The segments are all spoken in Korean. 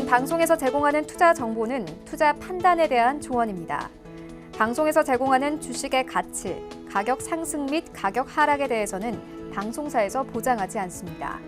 방송에서 제공하는 투자 정보는 투자 판단에 대한 조언입니다. 방송에서 제공하는 주식의 가치, 가격 상승 및 가격 하락에 대해서는 방송사에서 보장하지 않습니다.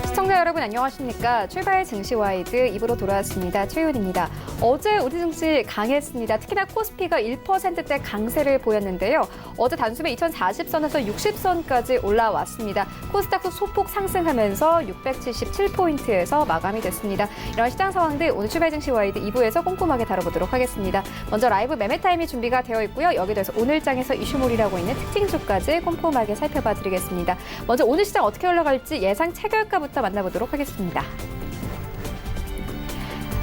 시청자 여러분 안녕하십니까? 출발 증시와이드 2부로 돌아왔습니다. 최윤입니다. 어제 우리 증시 강했습니다. 특히나 코스피가 1%대 강세를 보였는데요. 어제 단숨에 2040선에서 60선까지 올라왔습니다. 코스닥도 소폭 상승하면서 677포인트에서 마감이 됐습니다. 이런 시장 상황들 오늘 출발 증시와이드 2부에서 꼼꼼하게 다뤄보도록 하겠습니다. 먼저 라이브 매매 타임이 준비가 되어 있고요. 여기에 대해서 오늘 장에서 이슈몰이라고 있는 특징주까지 꼼꼼하게 살펴봐 드리겠습니다. 먼저 오늘 시장 어떻게 올라갈지 예상 체결가부터 만나보도록 하겠습니다.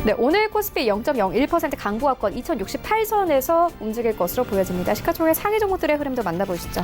네, 오늘 코스피 0.01% 강보합권 2068선에서 움직일 것으로 보여집니다. 시가총액 상위 종목들의 흐름도 만나보시죠.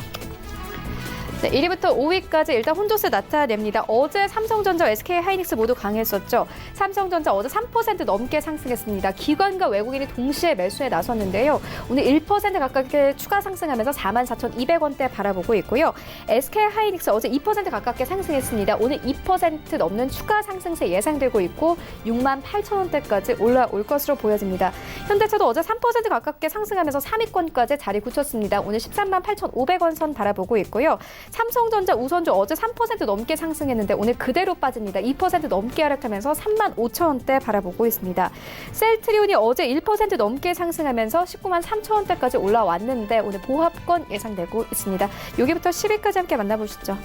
네, 1위부터 5위까지 일단 혼조세 나타냅니다. 어제 삼성전자, SK하이닉스 모두 강했었죠. 삼성전자 어제 3% 넘게 상승했습니다. 기관과 외국인이 동시에 매수에 나섰는데요. 오늘 1% 가깝게 추가 상승하면서 44,200원대 바라보고 있고요. SK하이닉스 어제 2% 가깝게 상승했습니다. 오늘 2% 넘는 추가 상승세 예상되고 있고 68,000원대까지 올라올 것으로 보여집니다. 현대차도 어제 3% 가깝게 상승하면서 3위권까지 자리 굳혔습니다. 오늘 138,500원 선 바라보고 있고요. 삼성전자, 우선주 어제 3% 넘게 상승했는데 오늘 그대로 빠집니다. 2% 넘게 하락하면서 35,000원대 바라보고 있습니다. 셀트리온이 어제 1% 넘게 상승하면서 193,000원대까지 올라왔는데 오늘 보합권 예상되고 있습니다. 여기부터 10위까지 함께 만나보시죠.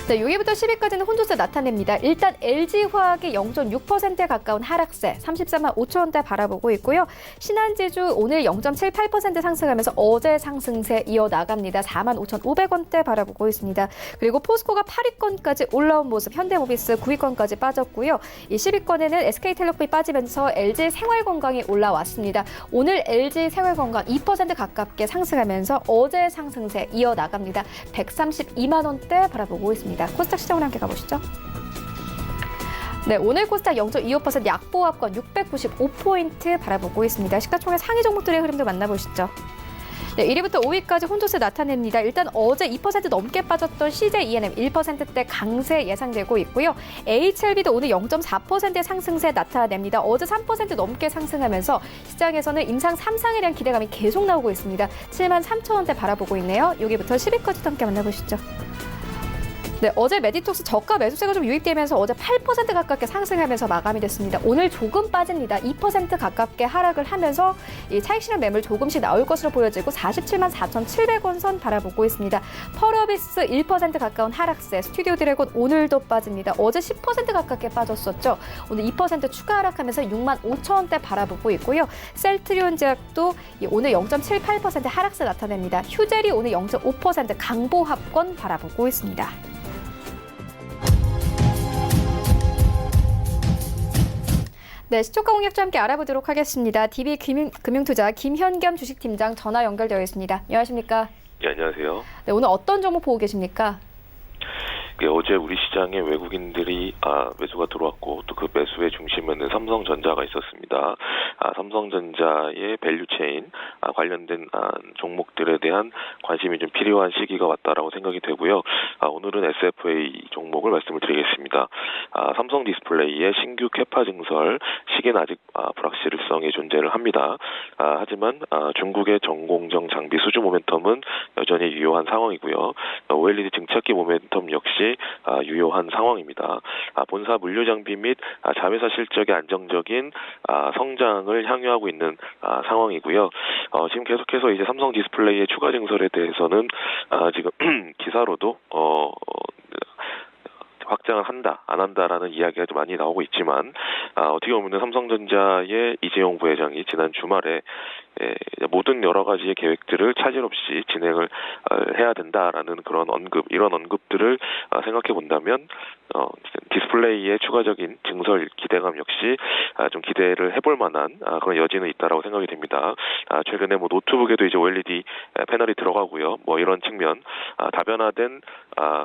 네, 6위부터 10위까지는 혼조세 나타냅니다. 일단 LG화학이 0.6%에 가까운 하락세 34만 5천원대 바라보고 있고요. 신한지주 오늘 0.78% 상승하면서 어제 상승세 이어나갑니다. 4만 5,500원대 바라보고 있습니다. 그리고 포스코가 8위권까지 올라온 모습, 현대모비스 9위권까지 빠졌고요. 이 10위권에는 SK텔레콤이 빠지면서 LG생활건강이 올라왔습니다. 오늘 LG생활건강 2% 가깝게 상승하면서 어제 상승세 이어나갑니다. 132만 원대 바라보고 있습니다. 코스닥 시장으로 함께 가보시죠. 네, 오늘 코스닥 0.25% 약보합권 695포인트 바라보고 있습니다. 시가총액 상위 종목들의 흐름도 만나보시죠. 네, 1위부터 5위까지 혼조세 나타냅니다. 일단 어제 2% 넘게 빠졌던 CJ E&M 1%대 강세 예상되고 있고요. HLB도 오늘 0.4%의 상승세 나타냅니다. 어제 3% 넘게 상승하면서 시장에서는 임상 3상에 대한 기대감이 계속 나오고 있습니다. 73,000원대 바라보고 있네요. 여기부터 10위까지 함께 만나보시죠. 네, 어제 메디톡스 저가 매수세가 좀 유입되면서 어제 8% 가깝게 상승하면서 마감이 됐습니다. 오늘 조금 빠집니다. 2% 가깝게 하락을 하면서 이 차익 실현 매물 조금씩 나올 것으로 보여지고 47만 4,700원 선 바라보고 있습니다. 펄어비스 1% 가까운 하락세, 스튜디오 드래곤 오늘도 빠집니다. 어제 10% 가깝게 빠졌었죠. 오늘 2% 추가 하락하면서 6만 5천원대 바라보고 있고요. 셀트리온 제약도 오늘 0.78% 하락세 나타냅니다. 휴젤이 오늘 0.5% 강보합권 바라보고 있습니다. 네, 시초가 공략과 함께 알아보도록 하겠습니다. DB 금융투자 김현겸 주식팀장 전화 연결되어 있습니다. 안녕하십니까? 네, 안녕하세요. 네, 오늘 어떤 종목 보고 계십니까? 어제 우리 시장에 외국인들이 매수가 들어왔고 또 그 매수의 중심에는 삼성전자가 있었습니다. 삼성전자의 밸류체인 관련된 종목들에 대한 관심이 좀 필요한 시기가 왔다라고 생각이 되고요. 오늘은 SFA 종목을 말씀을 드리겠습니다. 삼성 디스플레이의 신규 캐파 증설 시기는 아직 불확실성이 존재를 합니다. 하지만 중국의 전공정 장비 수주 모멘텀은 여전히 유효한 상황이고요. OLED 증착기 모멘텀 역시 유효한 상황입니다. 본사 물류 장비 및 자회사 실적의 안정적인 성장을 향유하고 있는 상황이고요. 지금 계속해서 이제 삼성 디스플레이의 추가 증설에 대해서는 지금 기사로도 확장을 한다, 안 한다라는 이야기가 좀 많이 나오고 있지만 어떻게 보면 삼성전자의 이재용 부회장이 지난 주말에 모든 여러 가지의 계획들을 차질 없이 진행을 해야 된다라는 그런 이런 언급들을 생각해 본다면 디스플레이의 추가적인 증설 기대감 역시 좀 기대를 해볼 만한 그런 여지는 있다라고 생각이 됩니다. 최근에 노트북에도 이제 OLED 패널이 들어가고요. 이런 측면 다변화된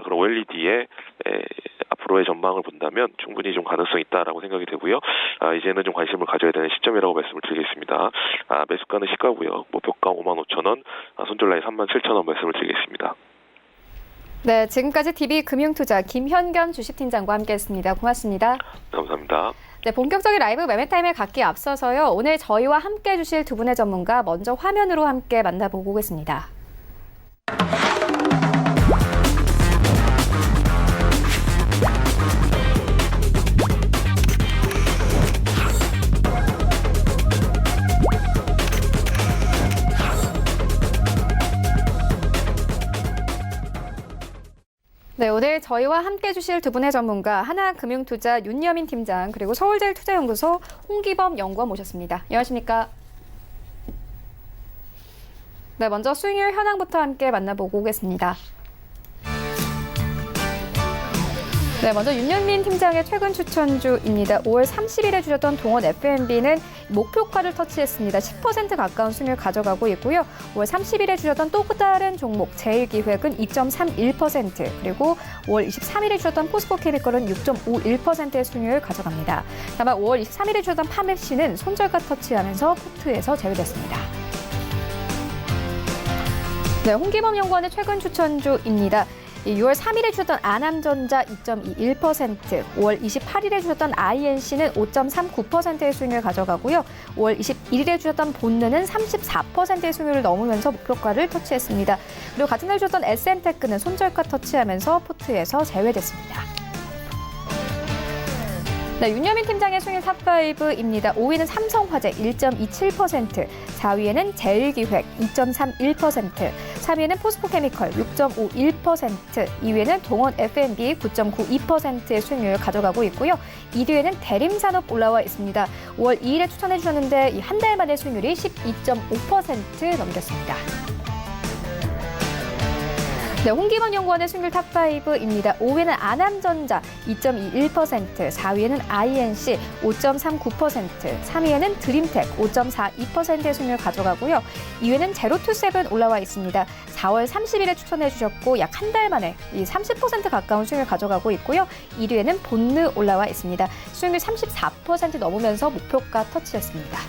그런 OLED의 앞으로의 전망을 본다면 충분히 좀 가능성이 있다라고 생각이 되고요. 이제는 좀 관심을 가져야 되는 시점이라고 말씀을 드리겠습니다. 매수가는 시가고요. 목표가 55,000원, 손절 라인 37,000원 말씀을 드리겠습니다. 네, 지금까지 DB금융투자 김현견 주식팀장과 함께했습니다. 고맙습니다. 감사합니다. 네, 본격적인 라이브 매매타임에 갖기 앞서서요. 오늘 저희와 함께해 주실 두 분의 전문가 먼저 화면으로 함께 만나보고 오겠습니다. 네, 오늘 저희와 함께 주실 두 분의 전문가 하나금융투자 윤여민 팀장 그리고 서울제일투자연구소 홍기범 연구원 모셨습니다. 안녕하십니까? 네, 먼저 수익률 현황부터 함께 만나보고 오겠습니다. 네, 먼저 윤여민 팀장의 최근 추천주입니다. 5월 30일에 주셨던 동원 F&B는 목표가를 터치했습니다. 10% 가까운 수익률 가져가고 있고요. 5월 30일에 주셨던 또 다른 종목 제일기획은 2.31% 그리고 5월 23일에 주셨던 포스코케미컬은 6.51%의 수익률을 가져갑니다. 다만 5월 23일에 주셨던 파메시는 손절가 터치하면서 포트에서 제외됐습니다. 네, 홍기범 연구원의 최근 추천주입니다. 6월 3일에 주셨던 아남전자 2.21%, 5월 28일에 주셨던 INC는 5.39%의 수익률을 가져가고요. 5월 21일에 주셨던 본느는 34%의 수익률을 넘으면서 목표가를 터치했습니다. 그리고 같은 날 주셨던 SM테크는 손절가 터치하면서 포트에서 제외됐습니다. 네, 윤여민 팀장의 수익률 탑5입니다. 5위는 삼성화재 1.27%, 4위에는 제일기획 2.31%, 3위에는 포스코케미컬 6.51%, 2위에는 동원 F&B 9.92%의 수익률을 가져가고 있고요. 1위에는 대림산업 올라와 있습니다. 5월 2일에 추천해 주셨는데 한 달 만에 수익률이 12.5% 넘겼습니다. 네, 홍기범 연구원의 수익률 탑5입니다. 5위는 아남전자 2.21%, 4위에는 INC 5.39%, 3위에는 드림텍 5.42%의 수익률을 가져가고요. 2위는 제로투세븐 올라와 있습니다. 4월 30일에 추천해 주셨고 약 한 달 만에 30% 가까운 수익률을 가져가고 있고요. 1위에는 본느 올라와 있습니다. 수익률 34% 넘으면서 목표가 터치했습니다.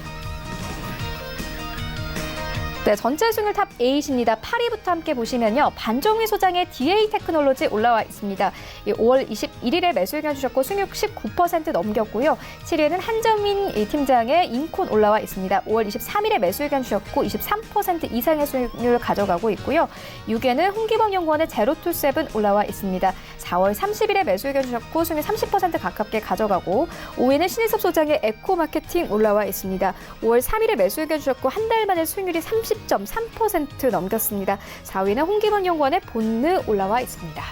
네, 전체 수익률 탑 8입니다. 8위부터 함께 보시면요. 반정미 소장의 DA 테크놀로지 올라와 있습니다. 5월 21일에 매수 의견 주셨고 수익률 19% 넘겼고요. 7위에는 한정민 팀장의 인콘 올라와 있습니다. 5월 23일에 매수 의견 주셨고 23% 이상의 수익률을 가져가고 있고요. 6위에는 홍기범 연구원의 제로투세븐 올라와 있습니다. 4월 30일에 매수 의견 주셨고 수익률 30% 가깝게 가져가고 5위는 신일섭 소장의 에코마케팅 올라와 있습니다. 5월 3일에 매수 의견 주셨고 한 달 만에 수익률이 30.3% 넘겼습니다. 4위는 홍기범 연구원의 본느 올라와 있습니다.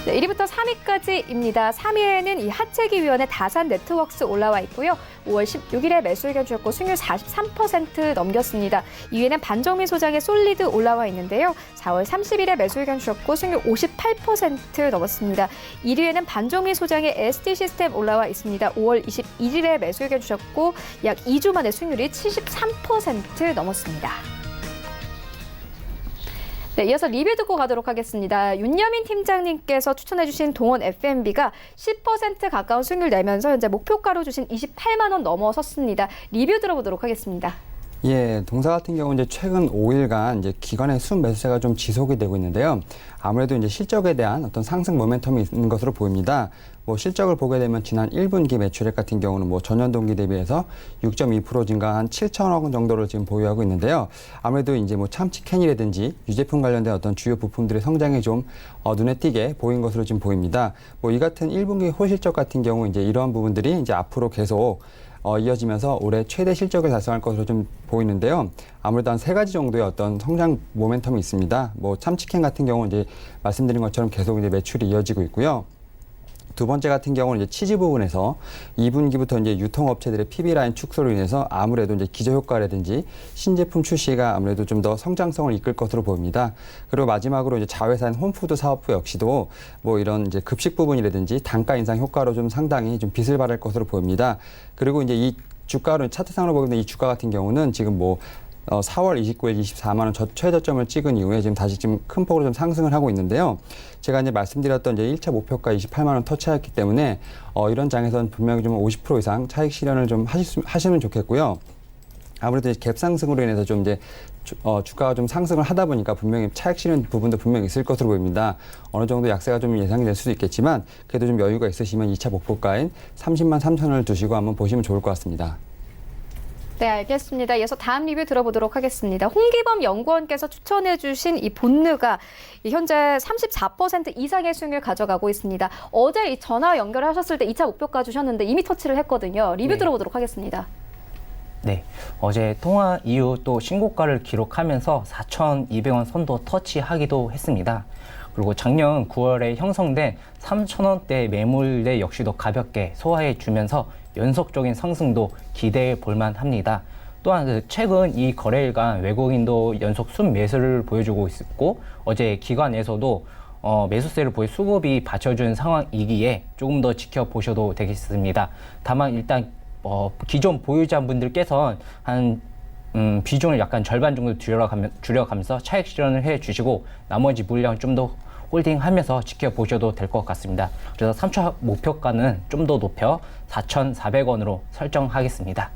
네, 1위부터 3위까지입니다. 3위에는 이 하채기위원회 다산네트워크스 올라와 있고요. 5월 16일에 매수 의견 주셨고 수익률 43% 넘겼습니다. 2위에는 반정미 소장의 솔리드 올라와 있는데요. 4월 30일에 매수 의견 주셨고 수익률 58% 넘었습니다. 1위에는 반정미 소장의 ST 시스템 올라와 있습니다. 5월 21일에 매수 의견 주셨고 약 2주 만에 수익률이 73% 넘었습니다. 네, 이어서 리뷰 듣고 가도록 하겠습니다. 윤여민 팀장님께서 추천해주신 동원 F&B가 10% 가까운 수익률 내면서 현재 목표가로 주신 28만 원 넘어섰습니다. 리뷰 들어보도록 하겠습니다. 예, 동사 같은 경우는 이제 최근 5일간 이제 기관의 순매수세가 좀 지속이 되고 있는데요. 아무래도 이제 실적에 대한 어떤 상승 모멘텀이 있는 것으로 보입니다. 뭐 실적을 보게 되면 지난 1분기 매출액 같은 경우는 뭐 전년 동기 대비해서 6.2% 증가한 7천억 원 정도를 지금 보유하고 있는데요. 아무래도 이제 뭐 참치 캔이라든지 유제품 관련된 어떤 주요 부품들의 성장이 좀 눈에 띄게 보인 것으로 지금 보입니다. 뭐 이 같은 1분기 호실적 같은 경우 이제 이러한 부분들이 이제 앞으로 계속 이어지면서 올해 최대 실적을 달성할 것으로 좀 보이는데요. 아무래도 한 3가지 정도의 어떤 성장 모멘텀이 있습니다. 뭐 참치캔 같은 경우는 이제 말씀드린 것처럼 계속 이제 매출이 이어지고 있고요. 두 번째 같은 경우는 이제 치즈 부분에서 2분기부터 이제 유통업체들의 PB 라인 축소로 인해서 아무래도 이제 기저효과라든지 신제품 출시가 아무래도 좀 더 성장성을 이끌 것으로 보입니다. 그리고 마지막으로 이제 자회사인 홈푸드 사업부 역시도 뭐 이런 이제 급식 부분이라든지 단가 인상 효과로 좀 상당히 좀 빛을 발할 것으로 보입니다. 그리고 이제 이 주가로 차트상으로 보면 이 주가 같은 경우는 지금 뭐 4월 29일 24만 원 최저점을 찍은 이후에 지금 다시 좀 큰 폭으로 좀 상승을 하고 있는데요. 제가 이제 말씀드렸던 이제 1차 목표가 28만 원 터치했기 때문에 이런 장에서는 분명히 좀 50% 이상 차익 실현을 좀 하시면 좋겠고요. 아무래도 갭 상승으로 인해서 좀 이제 주가가 좀 상승을 하다 보니까 분명히 차익 실현 부분도 분명히 있을 것으로 보입니다. 어느 정도 약세가 좀 예상이 될 수도 있겠지만 그래도 좀 여유가 있으시면 2차 목표가인 30만 3천원을 두시고 한번 보시면 좋을 것 같습니다. 네, 알겠습니다. 이어서 다음 리뷰 들어보도록 하겠습니다. 홍기범 연구원께서 추천해 주신 이 본느가 현재 34% 이상의 수익률 가져가고 있습니다. 어제 이 전화 연결하셨을 때 2차 목표가 주셨는데 이미 터치를 했거든요. 리뷰 들어보도록 하겠습니다. 네, 어제 통화 이후 또 신고가를 기록하면서 4,200원 선도 터치하기도 했습니다. 그리고 작년 9월에 형성된 3,000원대 매물대 역시도 가볍게 소화해 주면서 연속적인 상승도 기대해 볼만 합니다. 또한 최근 이 거래일간 외국인도 연속 순매수를 보여주고 있고 어제 기관에서도 매수세를 보여 수급이 받쳐준 상황이기에 조금 더 지켜보셔도 되겠습니다. 다만 일단 기존 보유자분들께서는 한 비중을 약간 절반 정도 줄여가면서 차익 실현을 해주시고 나머지 물량 좀 더 홀딩하면서 지켜보셔도 될 것 같습니다. 그래서 3차 목표가는 좀 더 높여 4,400원으로 설정하겠습니다.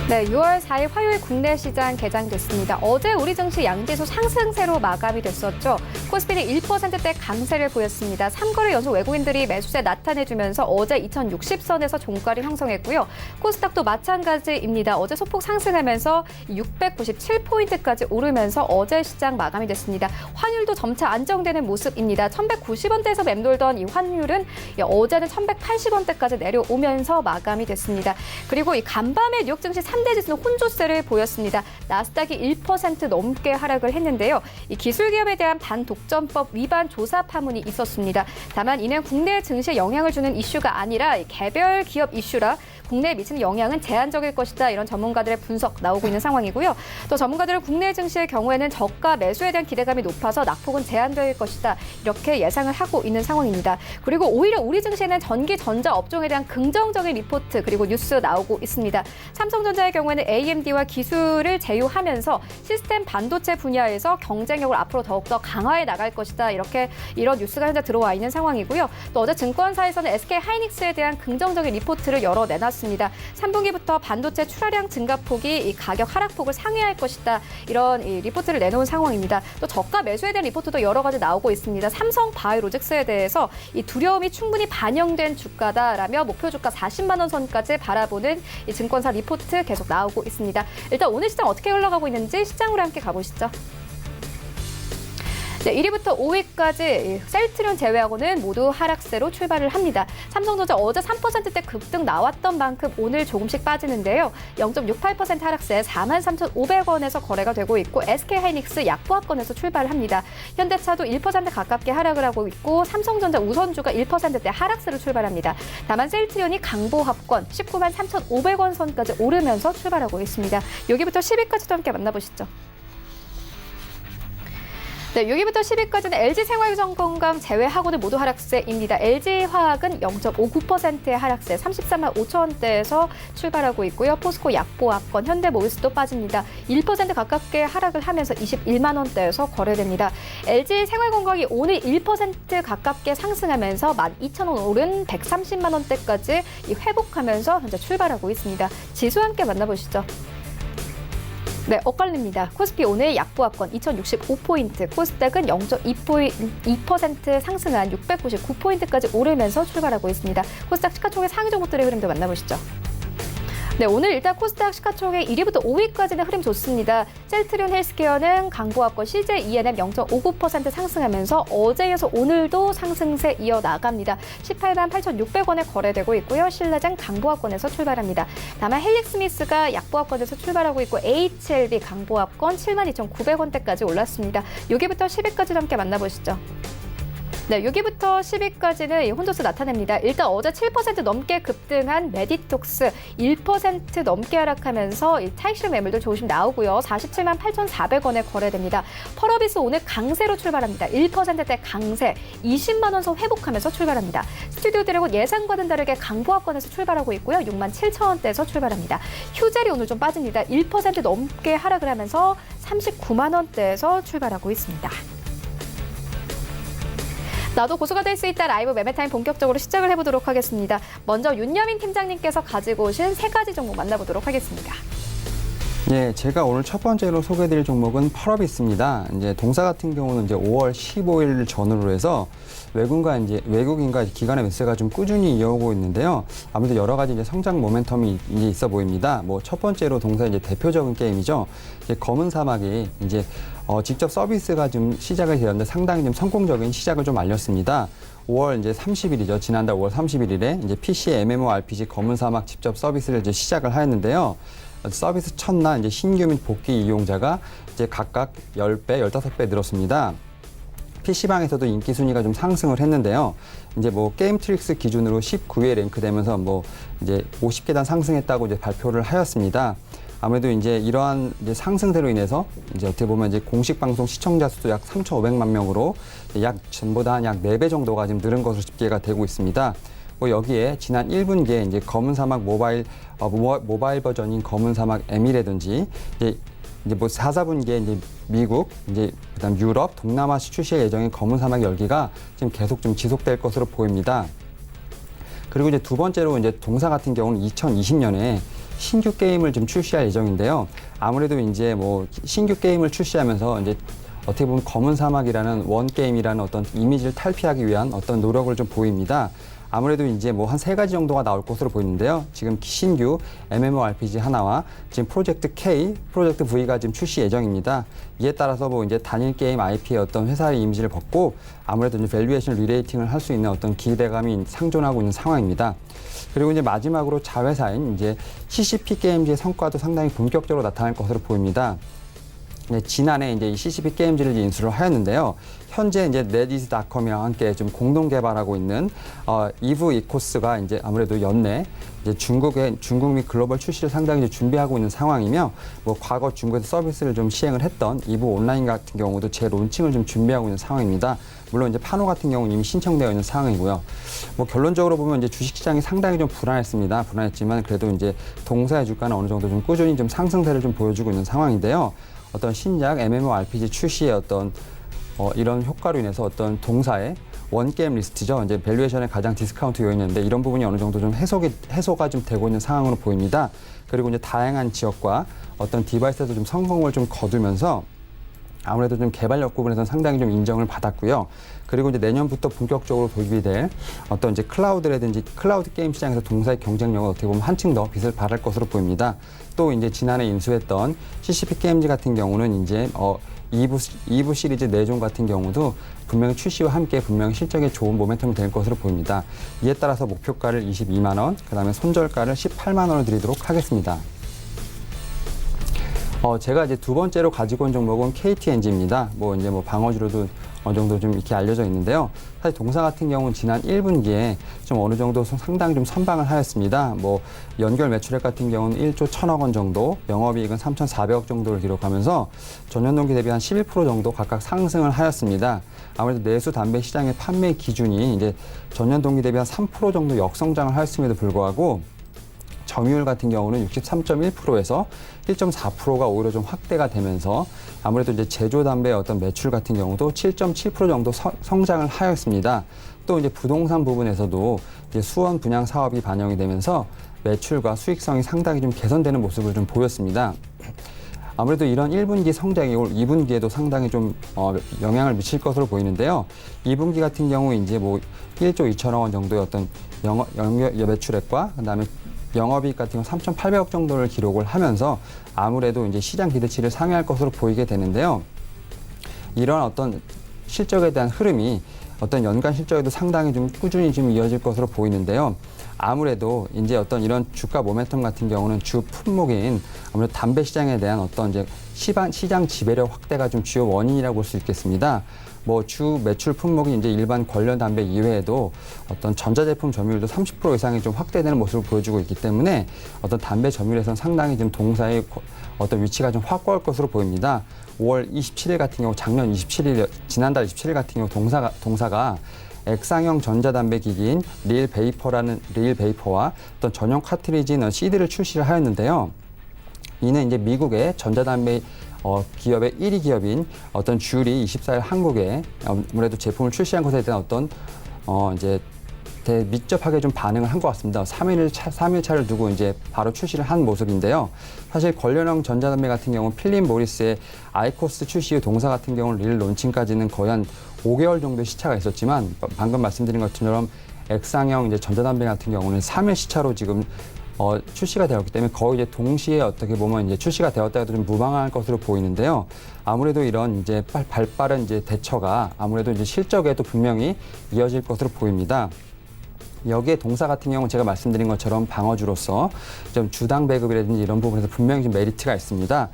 네, 6월 4일 화요일 국내 시장 개장됐습니다. 어제 우리 증시 양지수 상승세로 마감이 됐었죠. 코스피는 1%대 강세를 보였습니다. 3거래 연속 외국인들이 매수세 나타내주면서 어제 2060선에서 종가를 형성했고요. 코스닥도 마찬가지입니다. 어제 소폭 상승하면서 697포인트까지 오르면서 어제 시장 마감이 됐습니다. 환율도 점차 안정되는 모습입니다. 1190원대에서 맴돌던 이 환율은 어제는 1180원대까지 내려오면서 마감이 됐습니다. 그리고 이 간밤에 뉴욕 증시 3대 지수는 혼조세를 보였습니다. 나스닥이 1% 넘게 하락을 했는데요. 이 기술기업에 대한 반독점법 위반 조사 파문이 있었습니다. 다만 이는 국내 증시에 영향을 주는 이슈가 아니라 개별 기업 이슈라 국내에 미치는 영향은 제한적일 것이다. 이런 전문가들의 분석 나오고 있는 상황이고요. 또 전문가들은 국내 증시의 경우에는 저가 매수에 대한 기대감이 높아서 낙폭은 제한될 것이다. 이렇게 예상을 하고 있는 상황입니다. 그리고 오히려 우리 증시에는 전기 전자 업종에 대한 긍정적인 리포트 그리고 뉴스 나오고 있습니다. 삼성전자의 경우에는 AMD와 기술을 제휴하면서 시스템 반도체 분야에서 경쟁력을 앞으로 더욱더 강화해 나갈 것이다. 이런 뉴스가 현재 들어와 있는 상황이고요. 또 어제 증권사에서는 SK 하이닉스에 대한 긍정적인 리포트를 열어 내놨습니다. 3분기부터 반도체 출하량 증가폭이 이 가격 하락폭을 상회할 것이다. 이런 리포트를 내놓은 상황입니다. 또 저가 매수에 대한 리포트도 여러 가지 나오고 있습니다. 삼성 바이오로직스에 대해서 이 두려움이 충분히 반영된 주가다라며 목표 주가 40만 원 선까지 바라보는 이 증권사 리포트 계속 나오고 있습니다. 일단 오늘 시장 어떻게 흘러가고 있는지 시장으로 함께 가보시죠. 네, 1위부터 5위까지 셀트리온 제외하고는 모두 하락세로 출발을 합니다. 삼성전자 어제 3%대 급등 나왔던 만큼 오늘 조금씩 빠지는데요. 0.68% 하락세 43,500원에서 거래가 되고 있고 SK하이닉스 약보합권에서 출발합니다. 현대차도 1% 가깝게 하락을 하고 있고 삼성전자 우선주가 1%대 하락세로 출발합니다. 다만 셀트리온이 강보합권 19만 3,500원 선까지 오르면서 출발하고 있습니다. 여기부터 10위까지도 함께 만나보시죠. 네, 6위부터 10위까지는 LG생활건강 제외하고는 모두 하락세입니다. LG화학은 0.59%의 하락세 33만 5천원대에서 출발하고 있고요. 포스코 약보합권, 현대모비스도 빠집니다. 1% 가깝게 하락을 하면서 21만 원대에서 거래됩니다. LG생활건강이 오늘 1% 가깝게 상승하면서 12,000원 오른 130만 원대까지 회복하면서 현재 출발하고 있습니다. 지수 함께 만나보시죠. 네, 엇갈립니다. 코스피 오늘 약보합권 2065포인트, 코스닥은 0.2% 상승한 699포인트까지 오르면서 출발하고 있습니다. 코스닥 시가총액 상위 종목들의 흐름도 만나보시죠. 네, 오늘 일단 코스닥 시가총액 1위부터 5위까지는 흐름 좋습니다. 셀트리온 헬스케어는 강보합권 CJ-ENM 0.59% 상승하면서 어제 이어서 오늘도 상승세 이어나갑니다. 18만 8,600원에 거래되고 있고요. 신라젠 강보합권에서 출발합니다. 다만 헬릭스미스가 약보합권에서 출발하고 있고 HLB 강보합권 72,900원대까지 올랐습니다. 여기부터 10위까지 함께 만나보시죠. 네, 6위부터 10위까지는 이 혼조스 나타냅니다. 일단 어제 7% 넘게 급등한 메디톡스 1% 넘게 하락하면서 이 차익실 매물들 조금씩 나오고요. 47만 8,400원에 거래됩니다. 펄어비스 오늘 강세로 출발합니다. 1%대 강세, 20만 원 선 회복하면서 출발합니다. 스튜디오 드래곤 예상과는 다르게 강보합권에서 출발하고 있고요. 6만 7천 원대에서 출발합니다. 휴젤이 오늘 좀 빠집니다. 1% 넘게 하락을 하면서 39만 원대에서 출발하고 있습니다. 나도 고수가 될 수 있다 라이브 매매타임 본격적으로 시작을 해보도록 하겠습니다. 먼저 윤여민 팀장님께서 가지고 오신 3가지 종목 만나보도록 하겠습니다. 예, 제가 오늘 첫 번째로 소개해드릴 종목은 펄어비스입니다. 이제 동사 같은 경우는 이제 5월 15일 전후로 해서 외국인과 기관의 매수가 좀 꾸준히 이어오고 있는데요. 아무래도 여러 가지 이제 성장 모멘텀이 이제 있어 보입니다. 뭐 첫 번째로 동사 이제 대표적인 게임이죠. 이제 검은 사막이 이제 직접 서비스가 좀 시작을 되었는데 상당히 좀 성공적인 시작을 좀 알렸습니다. 5월 이제 30일이죠. 지난달 5월 31일에 이제 PC, MMORPG 검은 사막 직접 서비스를 이제 시작을 하였는데요. 서비스 첫날 이제 신규 및 복귀 이용자가 이제 각각 10배, 15배 늘었습니다. PC방에서도 인기 순위가 좀 상승을 했는데요. 이제 뭐 게임 트릭스 기준으로 19위에 랭크되면서 뭐 이제 50계단 상승했다고 이제 발표를 하였습니다. 아무래도 이제 이러한 이제 상승세로 인해서 이제 어떻게 보면 이제 공식 방송 시청자 수도 약 3,500만 명으로 약 전보다 한 약 4배 정도가 지금 늘은 것으로 집계가 되고 있습니다. 뭐 여기에 지난 1분기에 이제 검은 사막 모바일 버전인 검은 사막 M이라든지 이제 뭐 4, 4분기에 이제 미국, 이제 그다음 유럽, 동남아 출시할 예정인 검은 사막 열기가 지금 계속 좀 지속될 것으로 보입니다. 그리고 이제 두 번째로 이제 동사 같은 경우는 2020년에 신규 게임을 좀 출시할 예정인데요. 아무래도 이제 뭐 신규 게임을 출시하면서 이제 어떻게 보면 검은 사막이라는 원 게임이라는 어떤 이미지를 탈피하기 위한 어떤 노력을 좀 보입니다. 아무래도 이제 뭐 한 3가지 정도가 나올 것으로 보이는데요. 지금 신규 MMORPG 하나와 지금 프로젝트 K, 프로젝트 V가 지금 출시 예정입니다. 이에 따라서 뭐 이제 단일 게임 IP의 어떤 회사의 이미지를 벗고 아무래도 이제 밸류에이션 리레이팅을 할 수 있는 어떤 기대감이 상존하고 있는 상황입니다. 그리고 이제 마지막으로 자회사인 이제 CCP 게임즈의 성과도 상당히 본격적으로 나타날 것으로 보입니다. 네, 지난해 이제 이 CCP 게임즈를 인수를 하였는데요. 현재 이제 네디스닷컴이랑 함께 좀 공동 개발하고 있는 이브 이코스가 이제 아무래도 연내 이제 중국 및 글로벌 출시를 상당히 이제 준비하고 있는 상황이며 뭐 과거 중국에서 서비스를 좀 시행을 했던 이브 온라인 같은 경우도 재론칭을 좀 준비하고 있는 상황입니다. 물론 이제 파노 같은 경우는 이미 신청되어 있는 상황이고요. 뭐 결론적으로 보면 이제 주식시장이 상당히 좀 불안했습니다. 불안했지만 그래도 이제 동사의 주가는 어느 정도 좀 꾸준히 좀 상승세를 좀 보여주고 있는 상황인데요. 어떤 신작 MMORPG 출시의 어떤 이런 효과로 인해서 어떤 동사의 원게임 리스트죠. 이제 밸류에이션의 가장 디스카운트 요인인데 이런 부분이 어느 정도 좀 해소가 좀 되고 있는 상황으로 보입니다. 그리고 이제 다양한 지역과 어떤 디바이스에서 좀 성공을 좀 거두면서 아무래도 좀 개발력 부분에서는 상당히 좀 인정을 받았고요. 그리고 이제 내년부터 본격적으로 도입이 될 어떤 이제 클라우드라든지 클라우드 게임 시장에서 동사의 경쟁력을 어떻게 보면 한층 더 빛을 발할 것으로 보입니다. 또 이제 지난해 인수했던 CCP 게임즈 같은 경우는 이제 2부 시리즈 4종 같은 경우도 분명히 출시와 함께 분명히 실적에 좋은 모멘텀이 될 것으로 보입니다. 이에 따라서 목표가를 22만 원, 그다음에 손절가를 18만 원을 드리도록 하겠습니다. 제가 이제 두 번째로 가지고 온 종목은 KTNG입니다. 뭐 이제 뭐 방어주로도 어느 정도 좀 이렇게 알려져 있는데요. 사실 동사 같은 경우는 지난 1분기에 좀 어느 정도 상당히 좀 선방을 하였습니다. 뭐 연결 매출액 같은 경우는 1조 1,000억 원 정도, 영업이익은 3,400억 정도를 기록하면서 전년 동기 대비 한 11% 정도 각각 상승을 하였습니다. 아무래도 내수 담배 시장의 판매 기준이 이제 전년 동기 대비 한 3% 정도 역성장을 하였음에도 불구하고 점유율 같은 경우는 63.1%에서 1.4%가 오히려 좀 확대가 되면서 아무래도 이제 제조 담배의 어떤 매출 같은 경우도 7.7% 정도 성장을 하였습니다. 또 이제 부동산 부분에서도 이제 수원 분양 사업이 반영이 되면서 매출과 수익성이 상당히 좀 개선되는 모습을 좀 보였습니다. 아무래도 이런 1분기 성장이 올 2분기에도 상당히 좀 영향을 미칠 것으로 보이는데요. 2분기 같은 경우 이제 뭐 1조 2천억 원 정도의 어떤 매출액과 그다음에 영업이익 같은 경우 3,800억 정도를 기록을 하면서 아무래도 이제 시장 기대치를 상회할 것으로 보이게 되는데요. 이런 어떤 실적에 대한 흐름이 어떤 연간 실적에도 상당히 좀 꾸준히 좀 이어질 것으로 보이는데요. 아무래도 이제 어떤 이런 주가 모멘텀 같은 경우는 주 품목인 아무래도 담배 시장에 대한 어떤 이제 시장 지배력 확대가 좀 주요 원인이라고 볼 수 있겠습니다. 뭐 주 매출 품목이 이제 일반 관련 담배 이외에도 어떤 전자제품 점유율도 30% 이상이 좀 확대되는 모습을 보여주고 있기 때문에 어떤 담배 점유율에서는 상당히 좀 동사의 어떤 위치가 좀 확고할 것으로 보입니다. 5월 27일 같은 경우 지난달 27일 같은 경우 동사가 액상형 전자담배 기기인 릴 베이퍼와 어떤 전용 카트리지 CD를 출시를 하였는데요. 이는 이제 미국의 전자담배 기업의 1위 기업인 어떤 쥬리 24일 한국에 아무래도 제품을 출시한 것에 대한 어떤 이제 밀접하게 좀 반응을 한 것 같습니다. 3일 차를 두고 이제 바로 출시를 한 모습인데요. 사실 관련형 전자담배 같은 경우는 필립 모리스의 아이코스 출시 후 동사 같은 경우는 릴 론칭까지는 거의 한 5개월 정도의 시차가 있었지만 방금 말씀드린 것처럼 액상형 이제 전자담배 같은 경우는 3일 시차로 지금 출시가 되었기 때문에 거의 이제 동시에 어떻게 보면 이제 출시가 되었다 해도 좀 무방할 것으로 보이는데요. 아무래도 이런 이제 발빠른 이제 대처가 아무래도 이제 실적에도 분명히 이어질 것으로 보입니다. 여기에 동사 같은 경우는 제가 말씀드린 것처럼 방어주로서 좀 주당 배급이라든지 이런 부분에서 분명히 좀 메리트가 있습니다.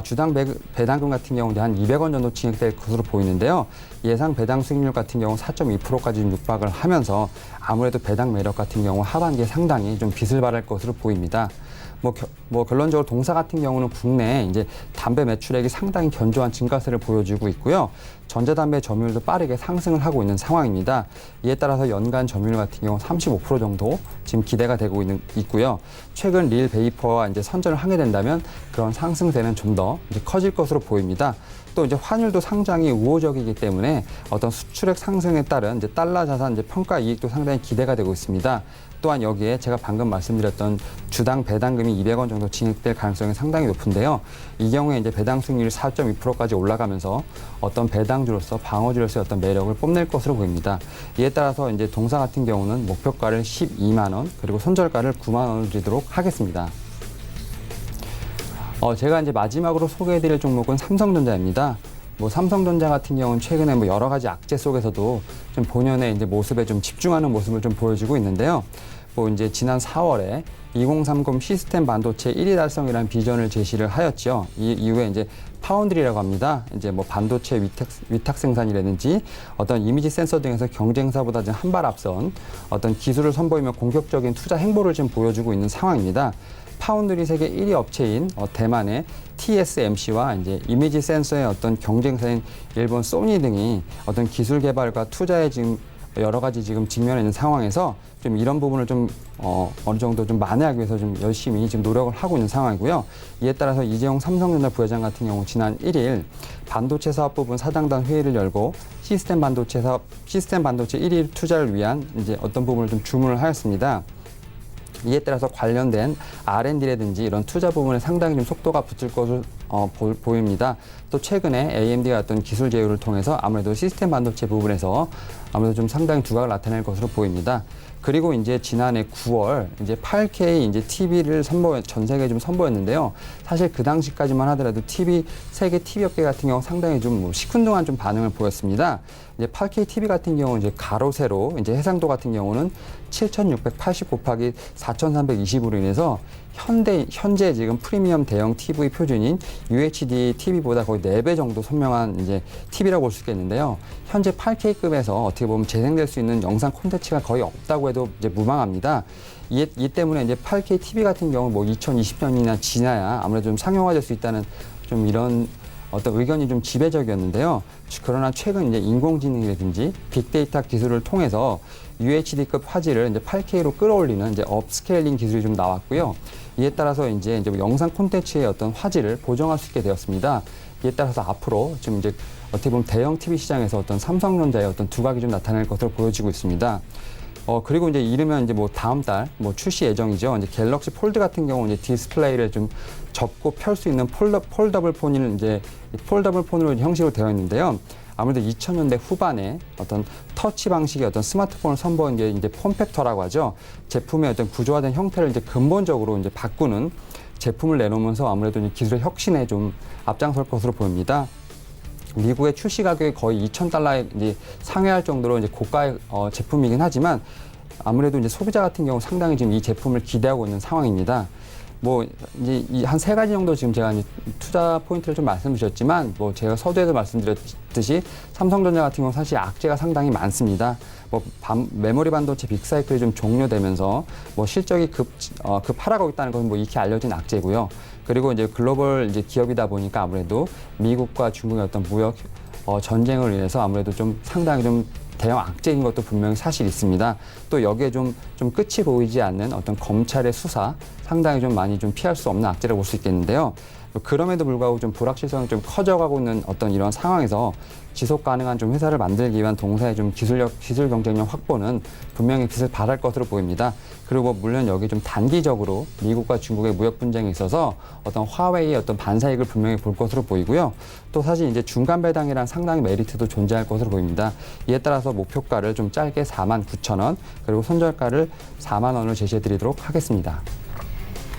주당 배당금 같은 경우 한 200원 정도 진행될 것으로 보이는데요. 예상 배당 수익률 같은 경우 4.2%까지 육박을 하면서 아무래도 배당 매력 같은 경우 하반기에 상당히 좀 빛을 발할 것으로 보입니다. 결론적으로 동사 같은 경우는 국내에 이제 담배 매출액이 상당히 견조한 증가세를 보여주고 있고요. 전자담배 점유율도 빠르게 상승을 하고 있는 상황입니다. 이에 따라서 연간 점유율 같은 경우 35% 정도 지금 기대가 되고 있고요. 최근 릴 베이퍼와 이제 선전을 하게 된다면 그런 상승세는 좀 더 커질 것으로 보입니다. 또 이제 환율도 상당히 우호적이기 때문에 어떤 수출액 상승에 따른 이제 달러 자산 이제 평가 이익도 상당히 기대가 되고 있습니다. 또한 여기에 제가 방금 말씀드렸던 주당 배당금이 200원 정도 진입될 가능성이 상당히 높은데요. 이 경우에 이제 배당 수익률이 4.2%까지 올라가면서 어떤 배당주로서 방어주로서의 어떤 매력을 뽐낼 것으로 보입니다. 이에 따라서 이제 동사 같은 경우는 목표가를 12만 원 그리고 손절가를 9만 원을 드리도록 하겠습니다. 제가 이제 마지막으로 소개해드릴 종목은 삼성전자입니다. 삼성전자 같은 경우는 최근에 여러 가지 악재 속에서도 좀 본연의 이제 모습에 좀 집중하는 모습을 좀 보여주고 있는데요. 이제 지난 4월에 2030 시스템 반도체 1위 달성이라는 비전을 제시를 하였죠. 이 이후에 이제 파운드리라고 합니다. 이제 반도체 위탁 생산이라든지 어떤 이미지 센서 등에서 경쟁사보다 좀 한 발 앞선 어떤 기술을 선보이며 공격적인 투자 행보를 지금 보여주고 있는 상황입니다. 파운드리 세계 1위 업체인 대만의 TSMC와 이제 이미지 센서의 어떤 경쟁사인 일본 소니 등이 어떤 기술 개발과 투자에 지금 여러 가지 지금 직면해 있는 상황에서 좀 이런 부분을 좀 어느 정도 좀 만회하기 위해서 좀 열심히 지금 노력을 하고 있는 상황이고요. 이에 따라서 이재용 삼성전자 부회장 같은 경우 지난 1일 반도체 사업 부분 사장단 회의를 열고 시스템 반도체 1위 투자를 위한 이제 어떤 부분을 좀 주문을 하였습니다. 이에 따라서 관련된 R&D라든지 이런 투자 부분에 상당히 좀 속도가 붙을 것으로 보입니다. 또 최근에 AMD가 어떤 기술 제휴를 통해서 아무래도 시스템 반도체 부분에서 아무래도 좀 상당히 두각을 나타낼 것으로 보입니다. 그리고 이제 지난해 9월 이제 8K 이제 TV를 전 세계에 좀 선보였는데요. 사실 그 당시까지만 하더라도 세계 TV 업계 같은 경우 상당히 좀 시큰둥한 좀 반응을 보였습니다. 이제 8K TV 같은 경우 이제 가로 세로 이제 해상도 같은 경우는 7,680 곱하기 4,320으로 인해서 현재 지금 프리미엄 대형 TV 표준인 UHD TV보다 거의 4배 정도 선명한 이제 TV라고 볼 수 있겠는데요. 현재 8K급에서 어떻게 보면 재생될 수 있는 영상 콘텐츠가 거의 없다고 해도 이제 무방합니다. 이 때문에 이제 8K TV 같은 경우 2020년이나 지나야 아무래도 좀 상용화될 수 있다는 좀 이런 어떤 의견이 좀 지배적이었는데요. 그러나 최근 이제 인공지능이라든지 빅데이터 기술을 통해서 UHD급 화질을 이제 8K로 끌어올리는 이제 업스케일링 기술이 좀 나왔고요. 이에 따라서 이제 영상 콘텐츠의 어떤 화질을 보정할 수 있게 되었습니다. 이에 따라서 앞으로 좀 이제 어떻게 보면 대형 TV 시장에서 어떤 삼성전자의 어떤 두각이 좀 나타날 것으로 보여지고 있습니다. 그리고 이제 이르면 이제 다음 달 출시 예정이죠. 이제 갤럭시 폴드 같은 경우 이제 디스플레이를 좀 접고 펼 수 있는 폴더블 폰을 이제 폴더블 폰으로 형식으로 되어 있는데요. 아무래도 2000년대 후반에 어떤 터치 방식의 어떤 스마트폰을 선보인 게 이제 폼팩터라고 하죠. 제품의 어떤 구조화된 형태를 이제 근본적으로 이제 바꾸는 제품을 내놓으면서 아무래도 이제 기술의 혁신에 좀 앞장설 것으로 보입니다. 미국의 출시 가격이 거의 $2,000에 이제 상회할 정도로 이제 고가의 제품이긴 하지만 아무래도 이제 소비자 같은 경우 상당히 지금 이 제품을 기대하고 있는 상황입니다. 뭐 이제 한 세 가지 정도 지금 제가 이제 투자 포인트를 좀 말씀드렸지만 뭐 제가 서두에도 말씀드렸듯이 삼성전자 같은 경우 사실 악재가 상당히 많습니다. 뭐 메모리 반도체 빅사이클이 좀 종료되면서 뭐 실적이 급 하락하고 있다는 건 뭐 익히 알려진 악재고요. 그리고 이제 글로벌 이제 기업이다 보니까 아무래도 미국과 중국의 어떤 무역 전쟁을 인해서 아무래도 좀 상당히 좀 대형 악재인 것도 분명히 사실 있습니다. 또 여기에 좀 끝이 보이지 않는 어떤 검찰의 수사, 상당히 좀 많이 좀 피할 수 없는 악재라고 볼 수 있겠는데요. 그럼에도 불구하고 좀 불확실성이 좀 커져가고 있는 어떤 이런 상황에서 지속 가능한 좀 회사를 만들기 위한 동사의 좀 기술 경쟁력 확보는 분명히 빛을 발할 것으로 보입니다. 그리고 물론 여기 좀 단기적으로 미국과 중국의 무역 분쟁에 있어서 어떤 화웨이의 어떤 반사익을 분명히 볼 것으로 보이고요. 또 사실 이제 중간 배당이란 상당히 메리트도 존재할 것으로 보입니다. 이에 따라서 목표가를 좀 짧게 49,000원, 그리고 손절가를 4만 원을 제시해 드리도록 하겠습니다.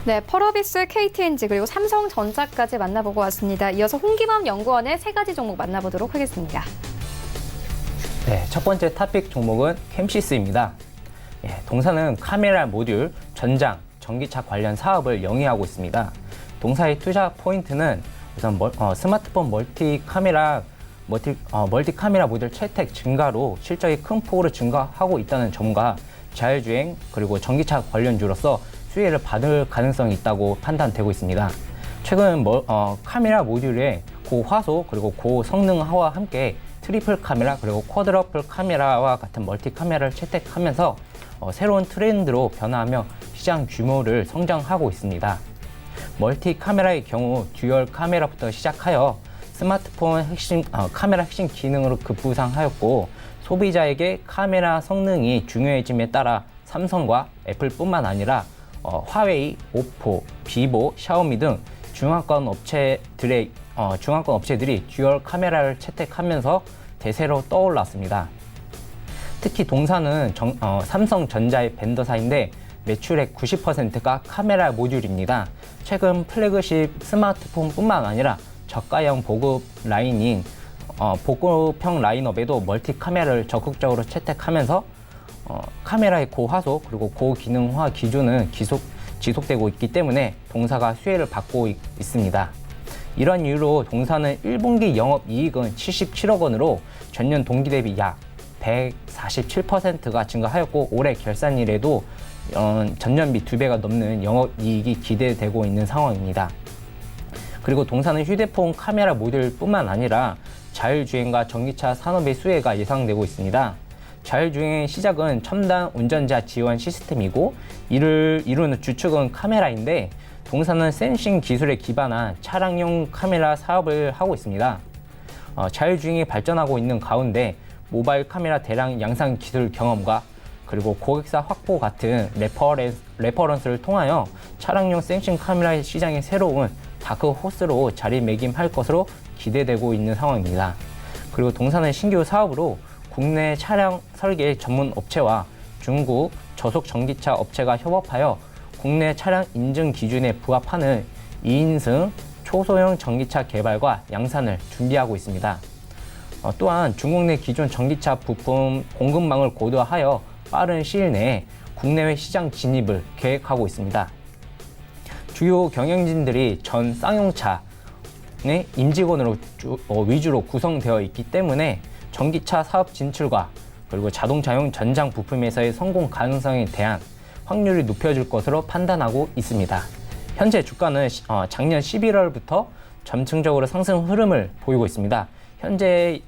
네, 펄어비스, KTNG 그리고 삼성전자까지 만나보고 왔습니다. 이어서 홍기범 연구원의 세 가지 종목 만나보도록 하겠습니다. 네, 첫 번째 토픽 종목은 캠시스입니다. 예, 동사는 카메라 모듈, 전장, 전기차 관련 사업을 영위하고 있습니다. 동사의 투자 포인트는 우선 스마트폰 멀티 카메라 모듈 채택 증가로 실적이 큰 폭으로 증가하고 있다는 점과 자율주행 그리고 전기차 관련주로서 수혜를 받을 가능성이 있다고 판단되고 있습니다. 최근 카메라 모듈에 고화소 그리고 고성능화와 함께 트리플 카메라 그리고 쿼드러플 카메라와 같은 멀티 카메라를 채택하면서 새로운 트렌드로 변화하며 시장 규모를 성장하고 있습니다. 멀티 카메라의 경우 듀얼 카메라부터 시작하여 스마트폰 카메라 핵심 기능으로 급부상하였고 소비자에게 카메라 성능이 중요해짐에 따라 삼성과 애플뿐만 아니라 화웨이, 오포, 비보, 샤오미 등 중화권 업체들이 듀얼 카메라를 채택하면서 대세로 떠올랐습니다. 특히 동사는 삼성전자의 벤더사인데 매출의 90%가 카메라 모듈입니다. 최근 플래그십 스마트폰뿐만 아니라 저가형 보급형 라인업에도 멀티 카메라를 적극적으로 채택하면서 카메라의 고화소 그리고 고기능화 기준은 지속되고 있기 때문에 동사가 수혜를 받고 있습니다. 이런 이유로 동사는 1분기 영업이익은 77억 원으로 전년 동기 대비 약 147%가 증가하였고 올해 결산일에도 전년비 2배가 넘는 영업이익이 기대되고 있는 상황입니다. 그리고 동사는 휴대폰 카메라 모듈뿐만 아니라 자율주행과 전기차 산업의 수혜가 예상되고 있습니다. 자율주행의 시작은 첨단 운전자 지원 시스템이고 이를 이루는 주축은 카메라인데 동사는 센싱 기술에 기반한 차량용 카메라 사업을 하고 있습니다. 자율주행이 발전하고 있는 가운데 모바일 카메라 대량 양산 기술 경험과 그리고 고객사 확보 같은 레퍼런스를 통하여 차량용 센싱 카메라 시장의 새로운 다크 호스로 자리매김할 것으로 기대되고 있는 상황입니다. 그리고 동사는 신규 사업으로 국내 차량 설계 전문 업체와 중국 저속 전기차 업체가 협업하여 국내 차량 인증 기준에 부합하는 2인승 초소형 전기차 개발과 양산을 준비하고 있습니다. 또한 중국 내 기존 전기차 부품 공급망을 고도화하여 빠른 시일 내에 국내외 시장 진입을 계획하고 있습니다. 주요 경영진들이 전 쌍용차의 임직원으로 위주로 구성되어 있기 때문에 전기차 사업 진출과 그리고 자동차용 전장 부품에서의 성공 가능성에 대한 확률이 높여질 것으로 판단하고 있습니다. 현재 주가는 작년 11월부터 점층적으로 상승 흐름을 보이고 있습니다. 현재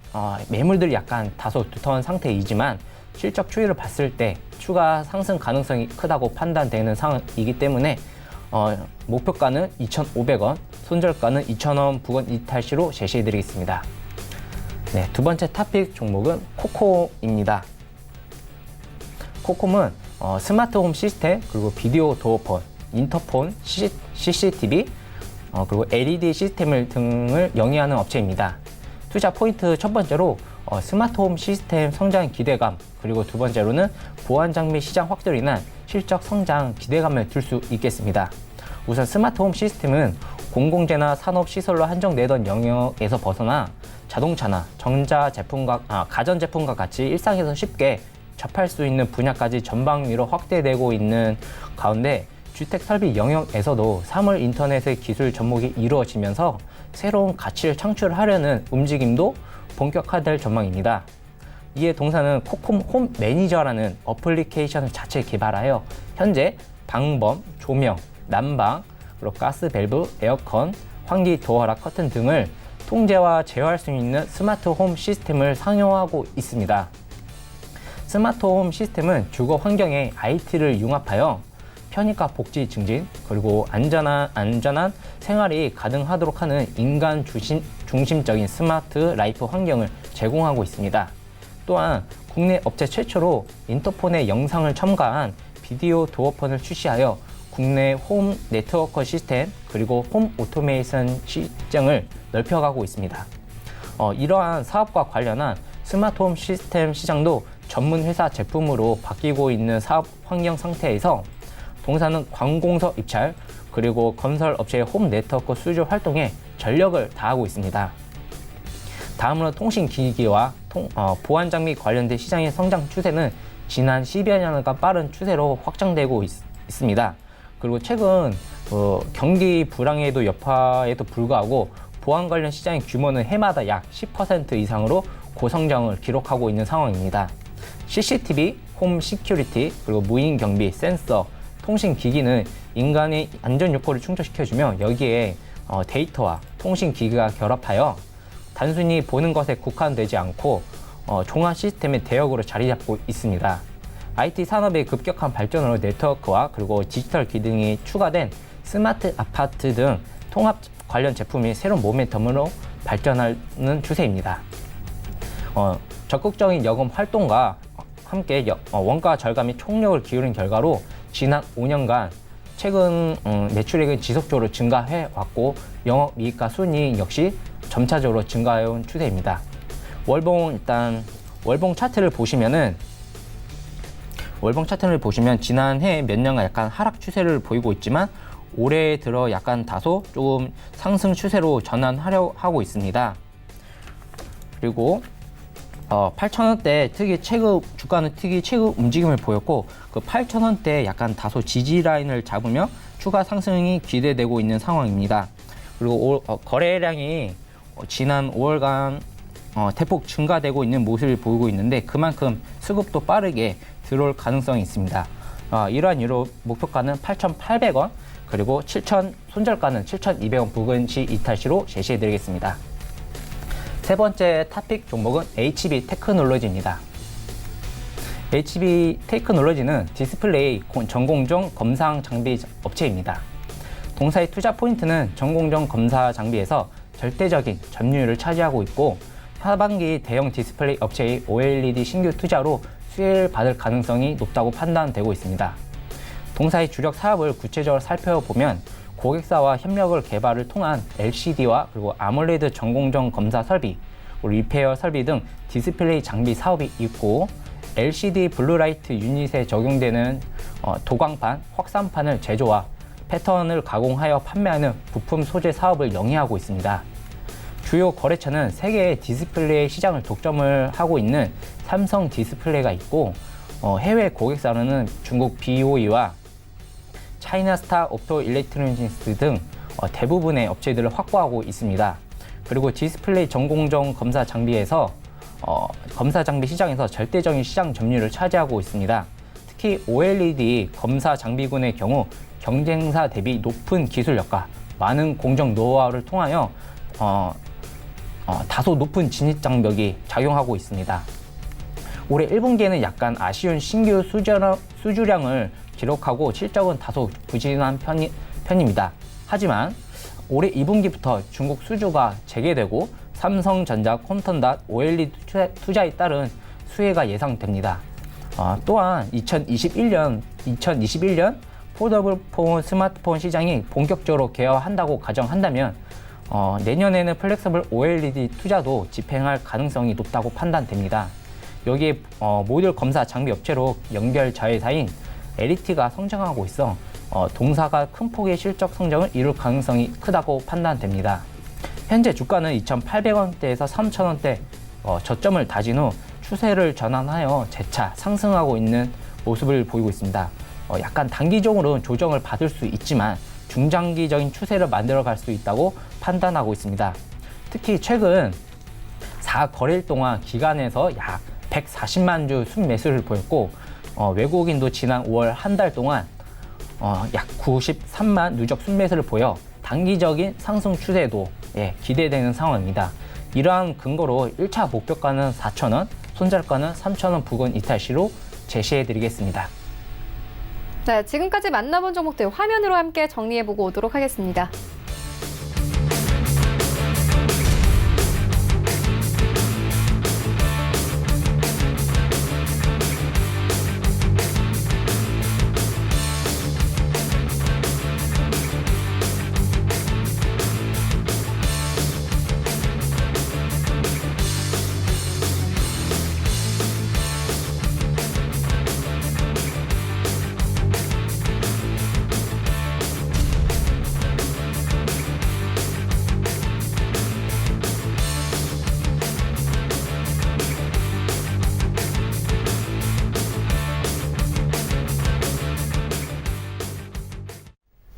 매물들이 약간 다소 두터운 상태이지만 실적 추이를 봤을 때 추가 상승 가능성이 크다고 판단되는 상황이기 때문에 목표가는 2,500원, 손절가는 2,000원 부근 이탈 시로 제시해드리겠습니다. 네, 두 번째 토픽 종목은 코콤입니다. 코콤은 스마트홈 시스템, 그리고 비디오 도어폰, 인터폰, CCTV, 그리고 LED 시스템 등을 영위하는 업체입니다. 투자 포인트 첫 번째로 스마트홈 시스템 성장 기대감, 그리고 두 번째로는 보안 장비 시장 확대로 인한 실적 성장 기대감을 둘 수 있겠습니다. 우선 스마트홈 시스템은 공공재나 산업시설로 한정되던 영역에서 벗어나 자동차나 가전제품과 같이 일상에서 쉽게 접할 수 있는 분야까지 전방위로 확대되고 있는 가운데 주택 설비 영역에서도 사물 인터넷의 기술 접목이 이루어지면서 새로운 가치를 창출하려는 움직임도 본격화될 전망입니다. 이에 동사는 코콤 홈 매니저라는 어플리케이션을 자체 개발하여 현재 방범, 조명, 난방, 그리고 가스 밸브, 에어컨, 환기 도어락 커튼 등을 통제와 제어할 수 있는 스마트 홈 시스템을 상용하고 있습니다. 스마트 홈 시스템은 주거 환경에 IT를 융합하여 편의과 복지 증진, 그리고 안전한 생활이 가능하도록 하는 인간 중심적인 스마트 라이프 환경을 제공하고 있습니다. 또한 국내 업체 최초로 인터폰에 영상을 첨가한 비디오 도어폰을 출시하여 국내 홈 네트워크 시스템 그리고 홈 오토메이션 시장을 넓혀가고 있습니다. 이러한 사업과 관련한 스마트 홈 시스템 시장도 전문 회사 제품으로 바뀌고 있는 사업 환경 상태에서 동사는 관공서 입찰 그리고 건설 업체의 홈 네트워크 수주 활동에 전력을 다하고 있습니다. 다음으로 통신기기와 보안 장비 관련된 시장의 성장 추세는 지난 10여 년간 빠른 추세로 확장되고 있습니다. 그리고 최근 경기 불황에도 여파에도 불구하고 보안 관련 시장의 규모는 해마다 약 10% 이상으로 고성장을 기록하고 있는 상황입니다. CCTV, 홈 시큐리티, 그리고 무인 경비, 센서, 통신 기기는 인간의 안전 요건을 충족시켜주며 여기에 데이터와 통신 기기가 결합하여 단순히 보는 것에 국한되지 않고 종합 시스템의 대역으로 자리 잡고 있습니다. IT 산업의 급격한 발전으로 네트워크와 그리고 디지털 기능이 추가된 스마트 아파트 등 통합 관련 제품이 새로운 모멘텀으로 발전하는 추세입니다. 적극적인 여금 활동과 함께 원가 절감에 총력을 기울인 결과로 지난 5년간 최근 매출액은 지속적으로 증가해 왔고 영업이익과 순이익 역시 점차적으로 증가해온 추세입니다. 월봉 차트를 보시면 지난해 몇 년간 약간 하락 추세를 보이고 있지만 올해 들어 약간 다소 조금 상승 추세로 전환하려 하고 있습니다. 그리고 8,000원대 주가는 특이 체급 움직임을 보였고 그 8,000원대 약간 다소 지지 라인을 잡으며 추가 상승이 기대되고 있는 상황입니다. 그리고 거래량이 지난 5월간 대폭 증가되고 있는 모습을 보이고 있는데 그만큼 수급도 빠르게 들어올 가능성이 있습니다. 이러한 이유로 목표가는 8,800원 그리고 손절가는 7,200원 부근 시 이탈시로 제시해드리겠습니다. 세 번째 토픽 종목은 HB 테크놀로지입니다. HB 테크놀로지는 디스플레이 전공정 검사 장비 업체입니다. 동사의 투자 포인트는 전공정 검사 장비에서 절대적인 점유율을 차지하고 있고 하반기 대형 디스플레이 업체의 OLED 신규 투자로 수혜를 받을 가능성이 높다고 판단되고 있습니다. 동사의 주력 사업을 구체적으로 살펴보면 고객사와 협력을 개발을 통한 LCD와 그리고 아몰레드 전공정 검사 설비, 리페어 설비 등 디스플레이 장비 사업이 있고 LCD 블루라이트 유닛에 적용되는 도광판, 확산판을 제조와 패턴을 가공하여 판매하는 부품 소재 사업을 영위하고 있습니다. 주요 거래처는 세계의 디스플레이 시장을 독점을 하고 있는 삼성 디스플레이가 있고 해외 고객사로는 중국 BOE와 차이나스타 옵토 일렉트로닉스 등 대부분의 업체들을 확보하고 있습니다. 그리고 디스플레이 전공정 검사 장비에서 검사 장비 시장에서 절대적인 시장 점유율을 차지하고 있습니다. 특히 OLED 검사 장비군의 경우 경쟁사 대비 높은 기술력과 많은 공정 노하우를 통하여 다소 높은 진입 장벽이 작용하고 있습니다. 올해 1분기에는 약간 아쉬운 신규 수주량을 기록하고 실적은 다소 부진한 편입니다. 하지만 올해 2분기부터 중국 수주가 재개되고 삼성전자 콘턴닷 OLED 투자에 따른 수혜가 예상됩니다. 또한 2021년 폴더블폰 스마트폰 시장이 본격적으로 개화한다고 가정한다면 내년에는 플렉서블 OLED 투자도 집행할 가능성이 높다고 판단됩니다. 여기에 모듈 검사 장비 업체로 연결 자회사인 LET가 성장하고 있어 동사가 큰 폭의 실적 성장을 이룰 가능성이 크다고 판단됩니다. 현재 주가는 2,800원대에서 3,000원대 저점을 다진 후 추세를 전환하여 재차 상승하고 있는 모습을 보이고 있습니다. 약간 단기적으로는 조정을 받을 수 있지만 중장기적인 추세를 만들어갈 수 있다고 판단하고 있습니다. 특히 최근 4거래일 동안 기간에서 약 140만 주 순매수를 보였고 외국인도 지난 5월 한 달 동안 약 93만 누적 순매수를 보여 단기적인 상승 추세도 기대되는 상황입니다. 이러한 근거로 1차 목표가는 4,000원, 손절가는 3,000원 부근 이탈 시로 제시해드리겠습니다. 네, 지금까지 만나본 종목들 화면으로 함께 정리해보고 오도록 하겠습니다.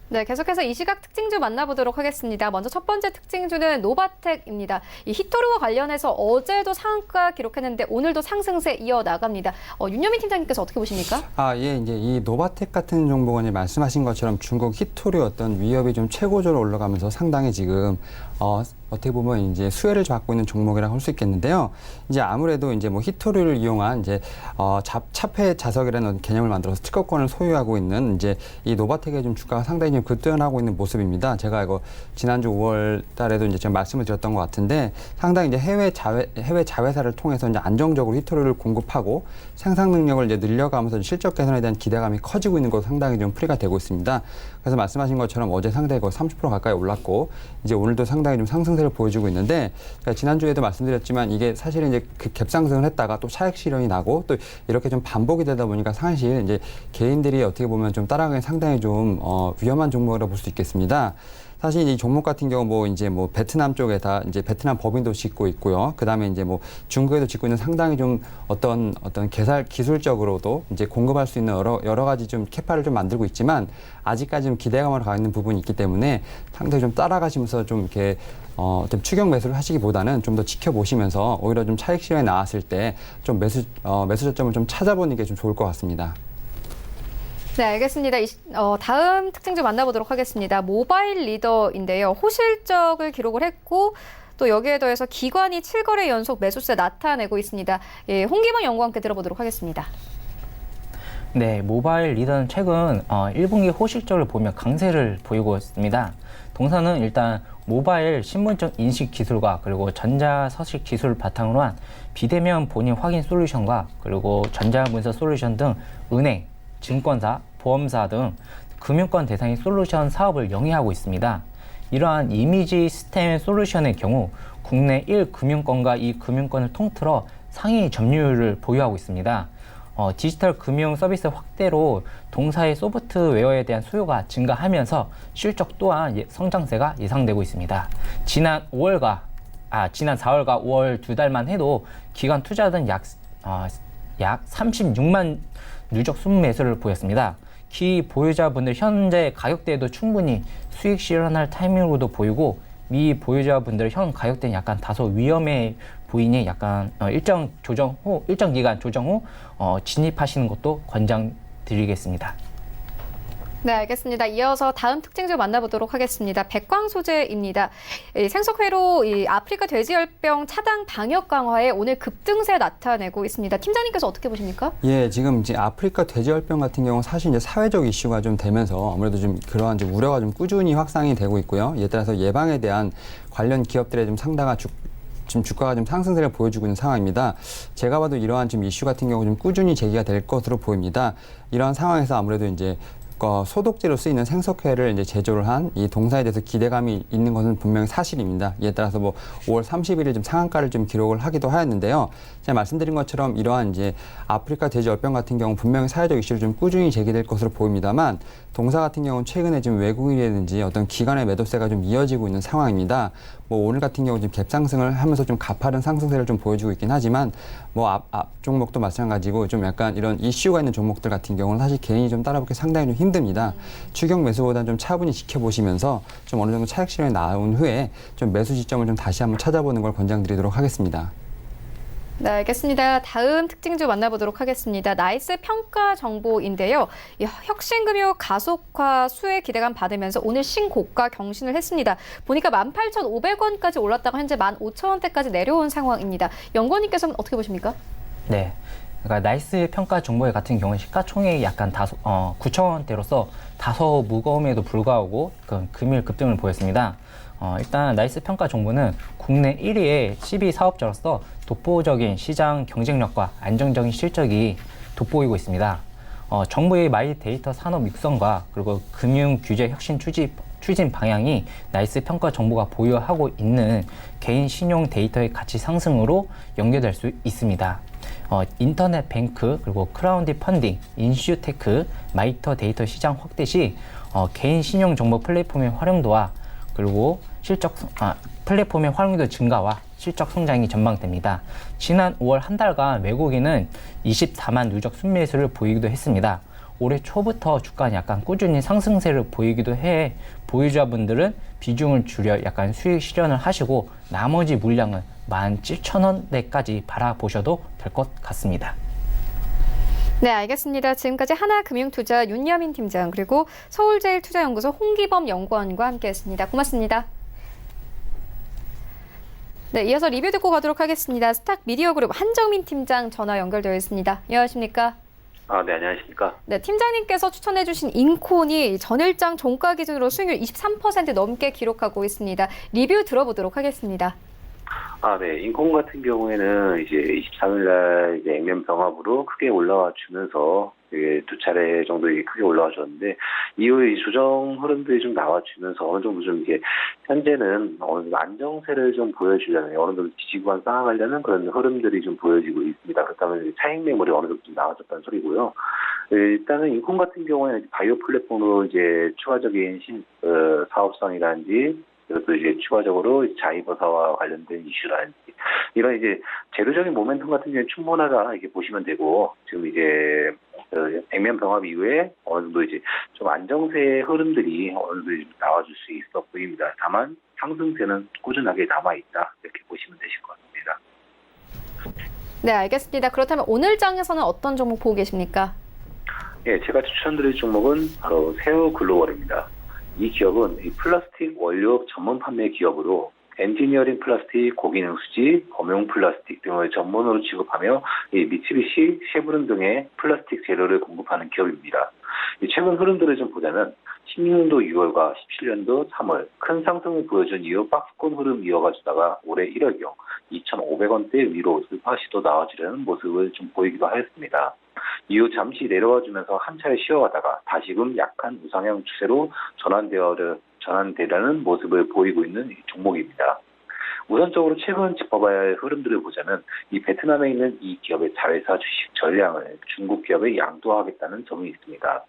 네, 계속해서 이 시각 특징주 만나보도록 하겠습니다. 먼저 첫 번째 특징주는 노바텍입니다. 이 히토류와 관련해서 어제도 상한가 기록했는데 오늘도 상승세 이어나갑니다. 윤여민 팀장님께서 어떻게 보십니까? 예, 이제 이 노바텍 같은 종목은 이제 말씀하신 것처럼 중국 히토류 어떤 위협이 좀 최고조로 올라가면서 상당히 지금 어떻게 보면 이제 수혜를 받고 있는 종목이라고 할 수 있겠는데요. 이제 아무래도 이제 뭐 히토류를 이용한 이제 차폐 자석이라는 개념을 만들어서 특허권을 소유하고 있는 이제 이 노바텍의 좀 주가가 상당히 좀 급등하고 있는 모습입니다. 제가 이거 지난주 5월 달에도 이제 좀 말씀을 드렸던 것 같은데 상당히 이제 해외 자회사를 통해서 이제 안정적으로 히토류를 공급하고 생산 능력을 이제 늘려가면서 실적 개선에 대한 기대감이 커지고 있는 것도 상당히 좀 풀이가 되고 있습니다. 그래서 말씀하신 것처럼 어제 상당히 거의 30% 가까이 올랐고 이제 오늘도 상당히 좀 상승세를 보여주고 있는데 제가 지난주에도 말씀드렸지만 이게 사실은 이제 그 갭상승을 했다가 또 차익 실현이 나고 또 이렇게 좀 반복이 되다 보니까 사실 이제 개인들이 어떻게 보면 좀 따라가기 상당히 좀 위험한 종목이라고 볼 수 있겠습니다. 사실 이 종목 같은 경우 뭐 이제 뭐 베트남 쪽에다 이제 베트남 법인도 짓고 있고요. 그다음에 이제 뭐 중국에도 짓고 있는 상당히 좀 어떤 기술적으로도 이제 공급할 수 있는 여러 가지 좀 캐파를 좀 만들고 있지만 아직까지 좀 기대감으로 가 있는 부분이 있기 때문에 상당히 좀 따라가시면서 좀 이렇게 좀 추격 매수를 하시기보다는 좀 더 지켜보시면서 오히려 좀 차익 실현이 나왔을 때 좀 매수 저점을 좀 찾아보는 게 좀 좋을 것 같습니다. 네, 알겠습니다. 다음 특징주 만나보도록 하겠습니다. 모바일 리더인데요. 호실적을 기록을 했고 또 여기에 더해서 기관이 7거래 연속 매수세 나타내고 있습니다. 예, 홍기범 연구원과 함께 들어보도록 하겠습니다. 네, 모바일 리더는 최근 1분기 호실적을 보며 강세를 보이고 있습니다. 동사는 일단 모바일 신분증 인식 기술과 그리고 전자서식 기술을 바탕으로 한 비대면 본인 확인 솔루션과 그리고 전자문서 솔루션 등 은행, 증권사, 보험사 등 금융권 대상의 솔루션 사업을 영위하고 있습니다. 이러한 이미지 스템 솔루션의 경우 국내 1금융권과 2금융권을 통틀어 상위 점유율을 보유하고 있습니다. 디지털 금융 서비스 확대로 동사의 소프트웨어에 대한 수요가 증가하면서 실적 또한 성장세가 예상되고 있습니다. 지난 4월과 5월 두 달만 해도 기관 투자든 약 36만 누적 순매수를 보였습니다. 기 보유자분들 현재 가격대에도 충분히 수익 실현할 타이밍으로도 보이고 미 보유자분들 현 가격대는 약간 다소 위험해 보이니 약간 일정 기간 조정 후 진입하시는 것도 권장드리겠습니다. 네, 알겠습니다. 이어서 다음 특징주 만나보도록 하겠습니다. 백광소재입니다. 생석회로 아프리카 돼지열병 차단 방역 강화에 오늘 급등세 나타내고 있습니다. 팀장님께서 어떻게 보십니까? 예, 지금 이제 아프리카 돼지열병 같은 경우 사실 이제 사회적 이슈가 좀 되면서 아무래도 좀 그러한 좀 우려가 좀 꾸준히 확산이 되고 있고요. 이에 따라서 예방에 대한 관련 기업들의 좀 상당한 지금 주가가 좀 상승세를 보여주고 있는 상황입니다. 제가 봐도 이러한 지금 이슈 같은 경우 좀 꾸준히 제기가 될 것으로 보입니다. 이러한 상황에서 아무래도 이제 소독제로 쓰이는 생석회를 이제 제조를 한 이 동사에 대해서 기대감이 있는 것은 분명히 사실입니다. 이에 따라서 뭐 5월 30일에 좀 상한가를 좀 기록을 하기도 하였는데요. 제가 말씀드린 것처럼 이러한 이제 아프리카 돼지열병 같은 경우 분명히 사회적 이슈로 좀 꾸준히 제기될 것으로 보입니다만 동사 같은 경우는 최근에 지금 외국인이라든지 어떤 기관의 매도세가 좀 이어지고 있는 상황입니다. 뭐 오늘 같은 경우 지금 갭상승을 하면서 좀 가파른 상승세를 좀 보여주고 있긴 하지만 뭐 앞 종목도 마찬가지고 좀 약간 이런 이슈가 있는 종목들 같은 경우는 사실 개인이 좀 따라붙기 상당히 좀 힘듭니다. 추격 매수보다는 좀 차분히 지켜보시면서 좀 어느 정도 차익 실현이 나온 후에 좀 매수 지점을 좀 다시 한번 찾아보는 걸 권장드리도록 하겠습니다. 네, 알겠습니다. 다음 특징주 만나보도록 하겠습니다. 나이스 평가 정보인데요. 혁신금융 가속화 수혜 기대감 받으면서 오늘 신고가 경신을 했습니다. 보니까 18,500원까지 올랐다가 현재 15,000원대까지 내려온 상황입니다. 연구원님께서는 어떻게 보십니까? 네. 그러니까 나이스 평가 정보회 같은 경우는 시가총액이 약간 9,000원대로서 다소 무거움에도 불구하고 금일 급등을 보였습니다. 일단 나이스 평가 정보는 국내 1위의 CB 사업자로서 독보적인 시장 경쟁력과 안정적인 실적이 돋보이고 있습니다. 정부의 마이 데이터 산업 육성과 그리고 금융 규제 혁신 추진 방향이 나이스 평가 정보가 보유하고 있는 개인 신용 데이터의 가치 상승으로 연결될 수 있습니다. 인터넷 뱅크 그리고 크라운디 펀딩, 인슈테크, 마이터 데이터 시장 확대 시 개인 신용 정보 플랫폼의 활용도와 그리고 플랫폼의 활용도 증가와 실적 성장이 전망됩니다. 지난 5월 한 달간 외국인은 24만 누적 순매수를 보이기도 했습니다. 올해 초부터 주가는 약간 꾸준히 상승세를 보이기도 해 보유자분들은 비중을 줄여 약간 수익 실현을 하시고 나머지 물량은 17,000원대까지 바라보셔도 될 것 같습니다. 네, 알겠습니다. 지금까지 하나금융투자 윤여민 팀장 그리고 서울제일투자연구소 홍기범 연구원과 함께했습니다. 고맙습니다. 네, 이어서 리뷰 듣고 가도록 하겠습니다. 스탁 미디어그룹 한정민 팀장 전화 연결되어 있습니다. 안녕하십니까? 네, 안녕하십니까? 네, 팀장님께서 추천해주신 인콘이 전일장 종가 기준으로 수익률 23% 넘게 기록하고 있습니다. 리뷰 들어보도록 하겠습니다. 네. 인콘 같은 경우에는 이제 23일날 이제 액면 병합으로 크게 올라와 주면서 두 차례 정도 크게 올라와 줬는데 이후에 조정 흐름들이 좀 나와주면서 어느 정도 좀 이게 현재는 어느 정도 안정세를 좀 보여주려는 어느 정도 지지구간 쌓아가려는 그런 흐름들이 좀 보여지고 있습니다. 그렇다면 차익 매물이 어느 정도 좀 나와줬다는 소리고요. 일단은 인콘 같은 경우에는 바이오 플랫폼으로 이제 추가적인 사업성이라든지 그리고 또 이제 추가적으로 자이버사와 관련된 이슈라든지 이런 이제 재료적인 모멘텀 같은 경우는 충분하다 이렇게 보시면 되고 지금 이제 액면 병합 이후에 어느 정도 이제 좀 안정세의 흐름들이 어느 정도 나와줄 수 있어 보입니다. 다만 상승세는 꾸준하게 남아 있다 이렇게 보시면 되실 것 같습니다. 네, 알겠습니다. 그렇다면 오늘 장에서는 어떤 종목 보고 계십니까? 네, 제가 추천드릴 종목은 바로 새우 글로벌입니다. 이 기업은 이 플라스틱 원료 전문 판매 기업으로 엔지니어링 플라스틱, 고기능 수지, 범용 플라스틱 등을 전문으로 취급하며 이 미쓰비시, 쉐브론 등의 플라스틱 재료를 공급하는 기업입니다. 최근 흐름들을 좀 보자면 16년도 6월과 17년도 3월 큰 상승을 보여준 이후 박스권 흐름 이어가주다가 올해 1월경 2,500원대 위로 슬파 시도 나와주려는 모습을 좀 보이기도 하였습니다. 이후 잠시 내려와주면서 한 차례 쉬어가다가 다시금 약한 우상향 추세로 전환되려는 모습을 보이고 있는 종목입니다. 우선적으로 최근 짚어봐야 할 흐름들을 보자면 이 베트남에 있는 이 기업의 자회사 주식 전량을 중국 기업에 양도하겠다는 점이 있습니다.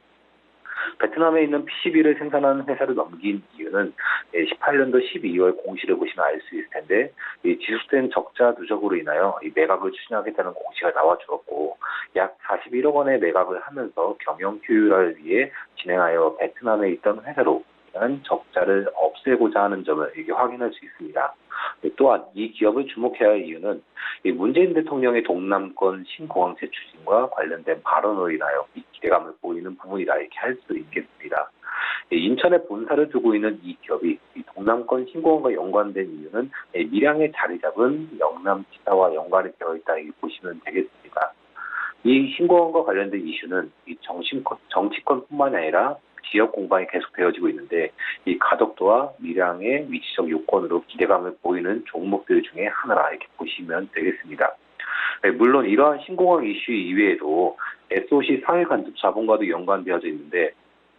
베트남에 있는 PCB를 생산하는 회사를 넘긴 이유는 18년도 12월 공시를 보시면 알 수 있을 텐데 이 지속된 적자 누적으로 인하여 이 매각을 추진하겠다는 공시가 나와주었고 약 41억 원의 매각을 하면서 경영 효율화를 위해 진행하여 베트남에 있던 회사로 적자를 없애고자 하는 점을 이렇게 확인할 수 있습니다. 또한 이 기업을 주목해야 할 이유는 문재인 대통령의 동남권 신공항체 추진과 관련된 발언으로 인하여 이 기대감을 보이는 부분이다 이렇게 할 수 있겠습니다. 인천에 본사를 두고 있는 이 기업이 이 동남권 신공항과 연관된 이유는 밀양에 자리 잡은 영남지사와 연관이 되어 있다 이렇게 보시면 되겠습니다. 이 신공항과 관련된 이슈는 이 정치권뿐만 아니라 지역 공방이 계속되어지고 있는데 이 가덕도와 밀양의 위치적 요건으로 기대감을 보이는 종목들 중에 하나라 이렇게 보시면 되겠습니다. 물론 이러한 신공항 이슈 이외에도 SOC 사회 간접 자본과도 연관되어져 있는데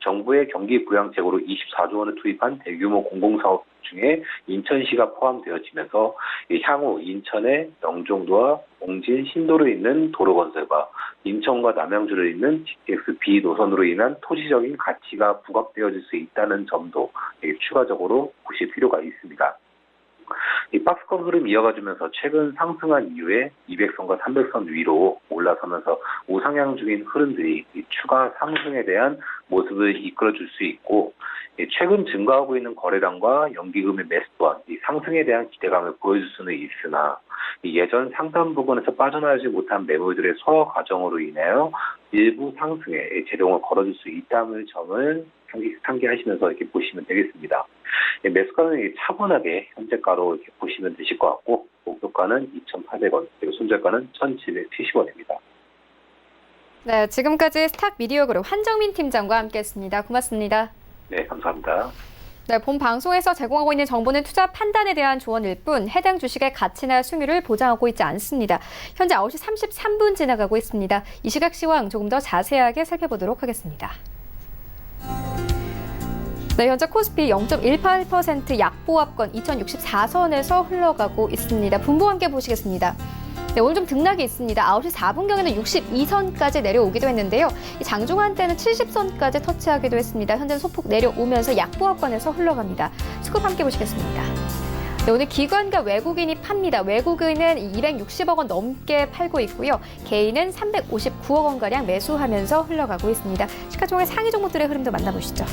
정부의 경기 부양책으로 24조 원을 투입한 대규모 공공사업 중에 인천시가 포함되어지면서 향후 인천의 영종도와 옹진, 신도를 잇는 도로 건설과 인천과 남양주를 잇는 GTX-B 노선으로 인한 토지적인 가치가 부각되어질 수 있다는 점도 추가적으로 보실 필요가 있습니다. 이 박스권 흐름 이어가주면서 최근 상승한 이후에 200선과 300선 위로 올라서면서 우상향 중인 흐름들이 이 추가 상승에 대한 모습을 이끌어줄 수 있고, 최근 증가하고 있는 거래량과 연기금의 매수 또한 이 상승에 대한 기대감을 보여줄 수는 있으나 예전 상단 부근에서 빠져나오지 못한 매물들의 소화 과정으로 인하여 일부 상승에 제동을 걸어줄 수 있다는 점을 상기하시면서 이렇게 보시면 되겠습니다. 매수가는 차분하게 현재가로 이렇게 보시면 되실 것 같고, 목표가는 2,800원, 그리고 손절가는 1,770원입니다. 네, 지금까지 스탁 미디어 그룹 한정민 팀장과 함께했습니다. 고맙습니다. 네, 감사합니다. 네, 본 방송에서 제공하고 있는 정보는 투자 판단에 대한 조언일 뿐 해당 주식의 가치나 수익률을 보장하고 있지 않습니다. 현재 9시 33분 지나가고 있습니다. 이 시각 시황 조금 더 자세하게 살펴보도록 하겠습니다. 네, 현재 코스피 0.18% 약보합권 2064선에서 흘러가고 있습니다. 분봉 함께 보시겠습니다. 네, 오늘 좀 등락이 있습니다. 9시 4분경에는 62선까지 내려오기도 했는데요. 이 장중한 때는 70선까지 터치하기도 했습니다. 현재는 소폭 내려오면서 약보합권에서 흘러갑니다. 수급 함께 보시겠습니다. 네, 오늘 기관과 외국인이 팝니다. 외국인은 260억 원 넘게 팔고 있고요. 개인은 359억 원가량 매수하면서 흘러가고 있습니다. 시가총액 상위 종목들의 흐름도 만나보시죠.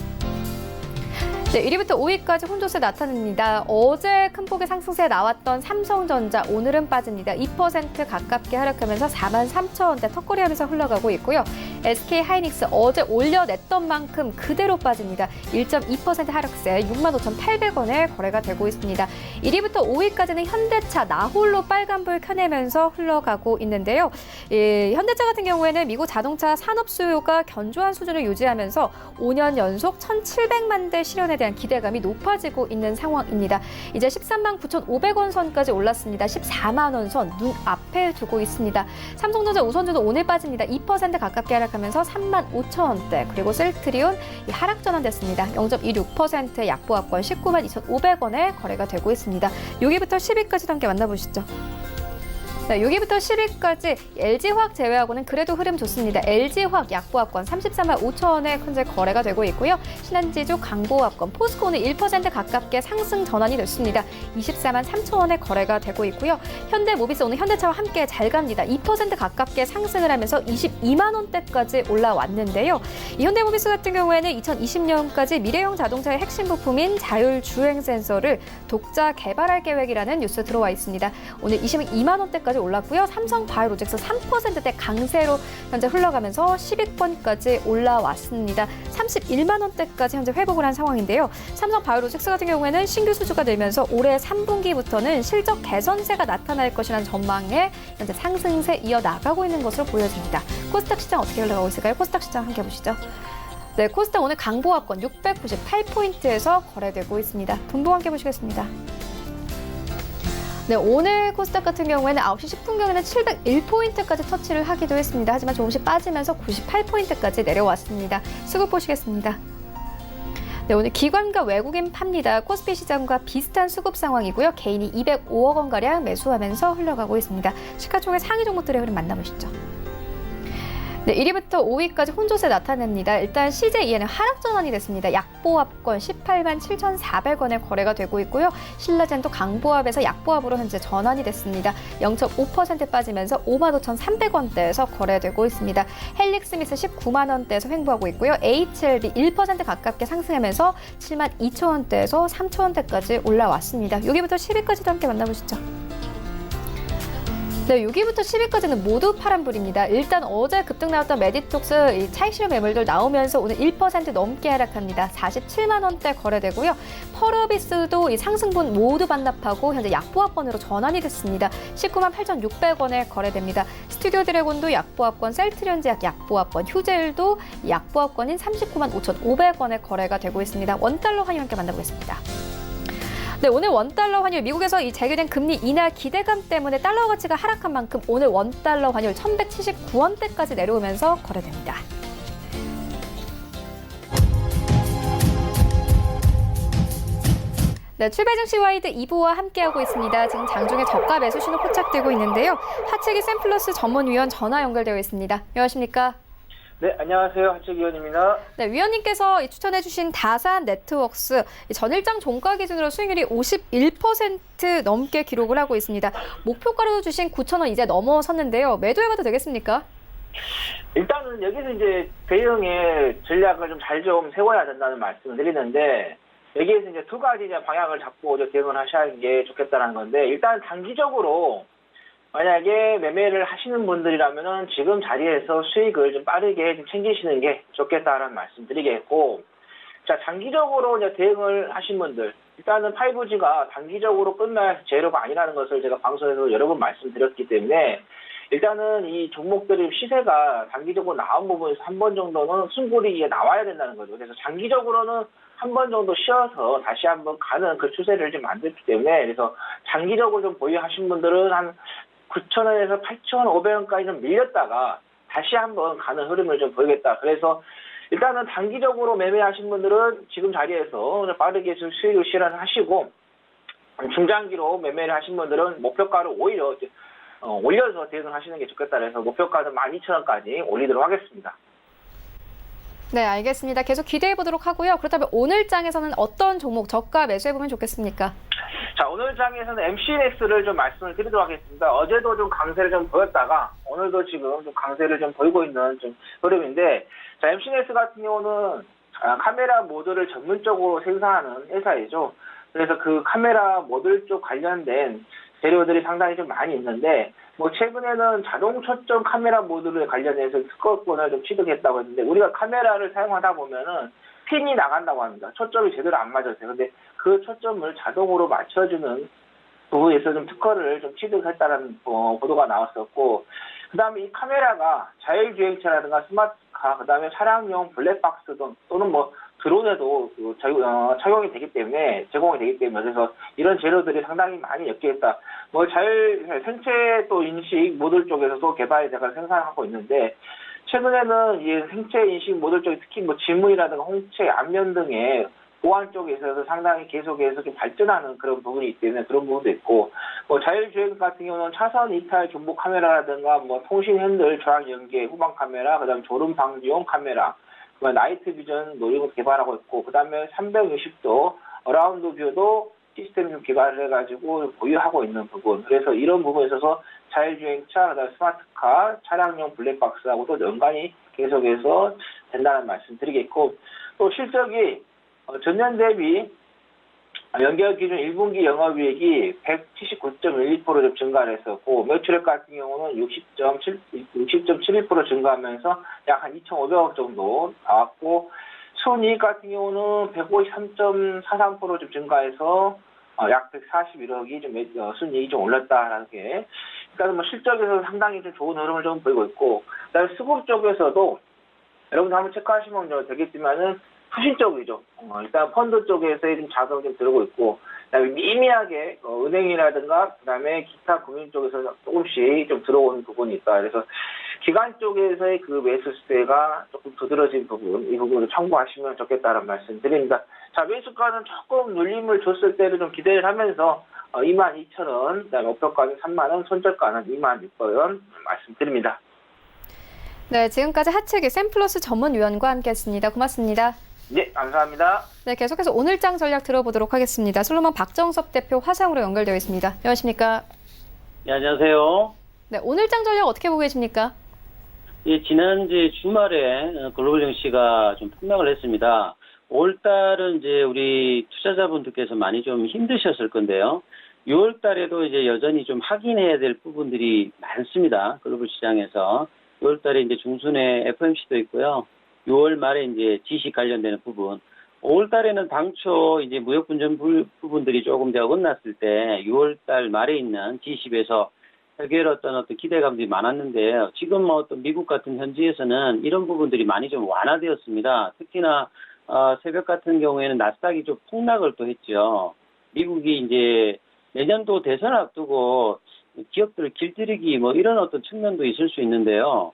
네, 1위부터 5위까지 혼조세 나타납니다. 어제 큰 폭의 상승세에 나왔던 삼성전자 오늘은 빠집니다. 2% 가깝게 하락하면서 43,000원대 턱걸이하면서 흘러가고 있고요. SK하이닉스 어제 올려냈던 만큼 그대로 빠집니다. 1.2% 하락세 65,800원에 거래가 되고 있습니다. 1위부터 5위까지는 현대차 나홀로 빨간불 켜내면서 흘러가고 있는데요. 현대차 같은 경우에는 미국 자동차 산업 수요가 견조한 수준을 유지하면서 5년 연속 1,700만 대 실현에 대한 기대감이 높아지고 있는 상황입니다. 이제 13만 9,500원 선까지 올랐습니다. 14만 원 선 눈앞에 두고 있습니다. 삼성전자 우선주도 오늘 빠집니다. 2% 가깝게 하락하면서 3만 5천원대, 그리고 셀트리온 하락 전환됐습니다. 0.26% 약보합권 19만 2,500원에 거래가 되고 있습니다. 6위부터 10위까지 함께 만나보시죠. 네, 6위부터 10위까지 LG화학 제외하고는 그래도 흐름 좋습니다. LG화학 약보합권 34만 5천원에 현재 거래가 되고 있고요. 신한지주 강보합권 포스코는 1% 가깝게 상승 전환이 됐습니다. 24만 3천원에 거래가 되고 있고요. 현대모비스 오늘 현대차와 함께 잘 갑니다. 2% 가깝게 상승을 하면서 22만 원대까지 올라왔는데요. 이 현대모비스 같은 경우에는 2020년까지 미래형 자동차의 핵심 부품인 자율주행 센서를 독자 개발할 계획이라는 뉴스 들어와 있습니다. 오늘 22만 원대까지 올랐고요. 삼성바이오로직스 3%대 강세로 현재 흘러가면서 10위권까지 올라왔습니다. 31만 원대까지 현재 회복을 한 상황인데요. 삼성바이오로직스 같은 경우에는 신규 수주가 늘면서 올해 3분기부터는 실적 개선세가 나타날 것이라는 전망에 현재 상승세 이어나가고 있는 것으로 보여집니다. 코스닥 시장 어떻게 흘러가고 있을까요? 코스닥 시장 함께 보시죠. 네, 코스닥 오늘 강보합권 698포인트에서 거래되고 있습니다. 분봉 함께 보시겠습니다. 네, 오늘 코스닥 같은 경우에는 9시 10분경에는 701포인트까지 터치를 하기도 했습니다. 하지만 조금씩 빠지면서 98포인트까지 내려왔습니다. 수급 보시겠습니다. 네, 오늘 기관과 외국인 팝니다. 코스피 시장과 비슷한 수급 상황이고요. 개인이 205억 원가량 매수하면서 흘러가고 있습니다. 시가총액 상위 종목들의 흐름 만나보시죠. 네, 1위부터 5위까지 혼조세 나타냅니다. 일단 CJEN은 하락 전환이 됐습니다. 약보합권 18만 7,400원에 거래가 되고 있고요. 신라젠도 강보합에서 약보합으로 현재 전환이 됐습니다. 0.5% 빠지면서 55,300원대에서 거래되고 있습니다. 헬릭스미스 19만 원대에서 횡보하고 있고요. HLB 1% 가깝게 상승하면서 7만 2천원대에서 3천원대까지 올라왔습니다. 6위부터 10위까지도 함께 만나보시죠. 네, 6위부터 10위까지는 모두 파란불입니다. 일단 어제 급등 나왔던 메디톡스 이 차익 실현 매물들 나오면서 오늘 1% 넘게 하락합니다. 47만 원대 거래되고요. 펄어비스도 이 상승분 모두 반납하고 현재 약보합권으로 전환이 됐습니다. 19만 8,600원에 거래됩니다. 스튜디오 드래곤도 약보합권, 셀트리온제약 약보합권, 휴젤도 약보합권인 39만 5,500원에 거래가 되고 있습니다. 원달러 환율 함께 만나보겠습니다. 네, 오늘 원달러 환율 미국에서 이 재개된 금리 인하 기대감 때문에 달러 가치가 하락한 만큼 오늘 원달러 환율 1,179원대까지 내려오면서 거래됩니다. 네, 출발 증시 와이드 2부와 함께하고 있습니다. 지금 장중에 저가 매수 신호 포착되고 있는데요. 하채기 샘플러스 전문위원 전화 연결되어 있습니다. 안녕하십니까? 네, 안녕하세요. 하채기원입니다. 네, 위원님께서 추천해주신 다산 네트웍스 전일장 종가 기준으로 수익률이 51% 넘게 기록을 하고 있습니다. 목표가로 주신 9,000원 이제 넘어섰는데요. 매도해봐도 되겠습니까? 일단은 여기서 이제 대응의 전략을 좀 잘 좀 세워야 된다는 말씀을 드리는데, 여기에서 이제 두 가지 이제 방향을 잡고 이제 대응을 하셔야 하는 게 좋겠다는 건데, 일단 단기적으로 만약에 매매를 하시는 분들이라면은 지금 자리에서 수익을 좀 빠르게 좀 챙기시는 게 좋겠다라는 말씀 드리겠고, 자, 장기적으로 이제 대응을 하신 분들, 일단은 5G가 단기적으로 끝날 재료가 아니라는 것을 제가 방송에서 여러 번 말씀드렸기 때문에, 일단은 이 종목들의 시세가 단기적으로 나온 부분에서 한 번 정도는 숨고리에 나와야 된다는 거죠. 그래서 장기적으로는 한 번 정도 쉬어서 다시 한번 가는 그 추세를 좀 만들기 때문에, 그래서 장기적으로 좀 보유하신 분들은 한 9,000원에서 8,500원까지 좀 밀렸다가 다시 한번 가는 흐름을 좀 보이겠다. 그래서 일단은 단기적으로 매매하신 분들은 지금 자리에서 빠르게 좀 수익을 실현하시고, 중장기로 매매를 하신 분들은 목표가를 오히려 올려서 대응을 하시는 게 좋겠다. 그래서 목표가는 12,000원까지 올리도록 하겠습니다. 네, 알겠습니다. 계속 기대해 보도록 하고요. 그렇다면 오늘 장에서는 어떤 종목 저가 매수해보면 좋겠습니까? 자, 오늘 장에서는 MCNX를 좀 말씀을 드리도록 하겠습니다. 어제도 좀 강세를 좀 보였다가 오늘도 지금 좀 강세를 좀 보이고 있는 좀 흐름인데, 자, MCNX 같은 경우는 카메라 모듈을 전문적으로 생산하는 회사이죠. 그래서 그 카메라 모듈 쪽 관련된 재료들이 상당히 좀 많이 있는데, 뭐 최근에는 자동 초점 카메라 모듈에 관련해서 특허권을 좀 취득했다고 했는데, 우리가 카메라를 사용하다 보면은 핀이 나간다고 합니다. 초점이 제대로 안 맞았어요. 근데 그 초점을 자동으로 맞춰주는 부분에서 좀 특허를 좀 취득했다는 보도가 나왔었고, 그 다음에 이 카메라가 자율주행차라든가 스마트카, 그 다음에 차량용 블랙박스 또는 뭐 드론에도 착용이 되기 때문에, 제공이 되기 때문에, 그래서 이런 재료들이 상당히 많이 엮여있다. 뭐 생체 또 인식 모듈 쪽에서도 개발이 돼서 생산하고 있는데, 최근에는 이 생체 인식 모듈 쪽에 특히 뭐 지문이라든가 홍채, 안면 등의 보안 쪽에 있어서 상당히 계속해서 좀 발전하는 그런 부분이 있기 때문에 그런 부분도 있고, 뭐 자율주행 같은 경우는 차선 이탈 존버 카메라라든가 뭐 통신 핸들 조향 연계 후방 카메라, 그다음 졸음 방지용 카메라, 나이트 비전 노력을 개발하고 있고, 그 다음에 360도 어라운드 뷰도 시스템 좀 개발을 해가지고 보유하고 있는 부분. 그래서 이런 부분에 있어서 자율주행차, 그다음에 스마트카, 차량용 블랙박스하고도 연관이 계속해서 된다는 말씀 드리겠고, 또 실적이 전년 대비 연결 기준 1분기 영업이익이 179.12% 좀 증가를 했었고, 매출액 같은 경우는 60.71% 증가하면서 약 한 2,500억 정도 나왔고, 순이익 같은 경우는 153.43% 좀 증가해서 약 141억이 좀 순이익이 좀 올랐다라는 게, 그러니까 뭐 실적에서 상당히 좀 좋은 흐름을 좀 보이고 있고, 그다음에 수급 쪽에서도 여러분들 한번 체크하시면 되겠지만은 투신적이죠. 일단 펀드 쪽에서의 좀 자금이 좀 들어오고 있고, 그다음에 미미하게 은행이라든가 그다음에 기타 금융 쪽에서 조금씩 좀 들어오는 부분이 있다. 그래서 기관 쪽에서의 그 매수세가 조금 두드러진 부분, 이 부분을 참고하시면 좋겠다는 말씀 드립니다. 자, 매수가는 조금 눌림을 줬을 때를 좀 기대를 하면서 22,000원, 그다음에 목표가는 3만원, 손절가는 26,000원 말씀드립니다. 네, 지금까지 하채기 샘플러스 전문위원과 함께했습니다. 고맙습니다. 네, 감사합니다. 네, 계속해서 오늘장 전략 들어보도록 하겠습니다. 솔로몬 박정섭 대표 화상으로 연결되어 있습니다. 안녕하십니까? 네, 안녕하세요. 네, 오늘장 전략 어떻게 보고 계십니까? 예, 지난 주말에 글로벌 증시가 좀 폭락을 했습니다. 5월달은 이제 우리 투자자분들께서 많이 좀 힘드셨을 건데요. 6월달에도 이제 여전히 좀 확인해야 될 부분들이 많습니다. 글로벌 시장에서. 6월달에 이제 중순에 FOMC도 있고요. 6월 말에 이제 지식 관련되는 부분. 5월 달에는 당초 이제 무역 분쟁 부분들이 조금 더 어긋났을 때 6월 달 말에 있는 G20에서 해결 어떤 기대감들이 많았는데요. 지금 뭐 어떤 미국 같은 현지에서는 이런 부분들이 많이 좀 완화되었습니다. 특히나 새벽 같은 경우에는 나스닥이 좀 폭락을 또 했죠. 미국이 이제 내년도 대선 앞두고 기업들 길들이기 뭐 이런 어떤 측면도 있을 수 있는데요.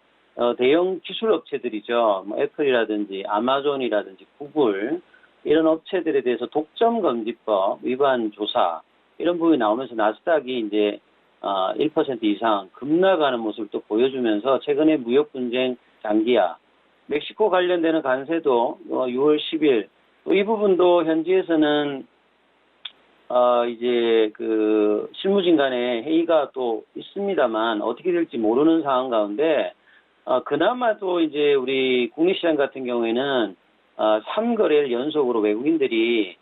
대형 기술 업체들이죠. 뭐 애플이라든지 아마존이라든지 구글, 이런 업체들에 대해서 독점금지법 위반 조사 이런 부분이 나오면서 나스닥이 이제 1% 이상 급락하는 모습을 또 보여주면서 최근에 무역 분쟁 장기화, 멕시코 관련되는 관세도 6월 10일 또 이 부분도 현지에서는 이제 그 실무진 간의 회의가 또 있습니다만 어떻게 될지 모르는 상황 가운데 그나마도 이제 우리 국내시장 같은 경우에는 3거래일 연속으로 외국인들이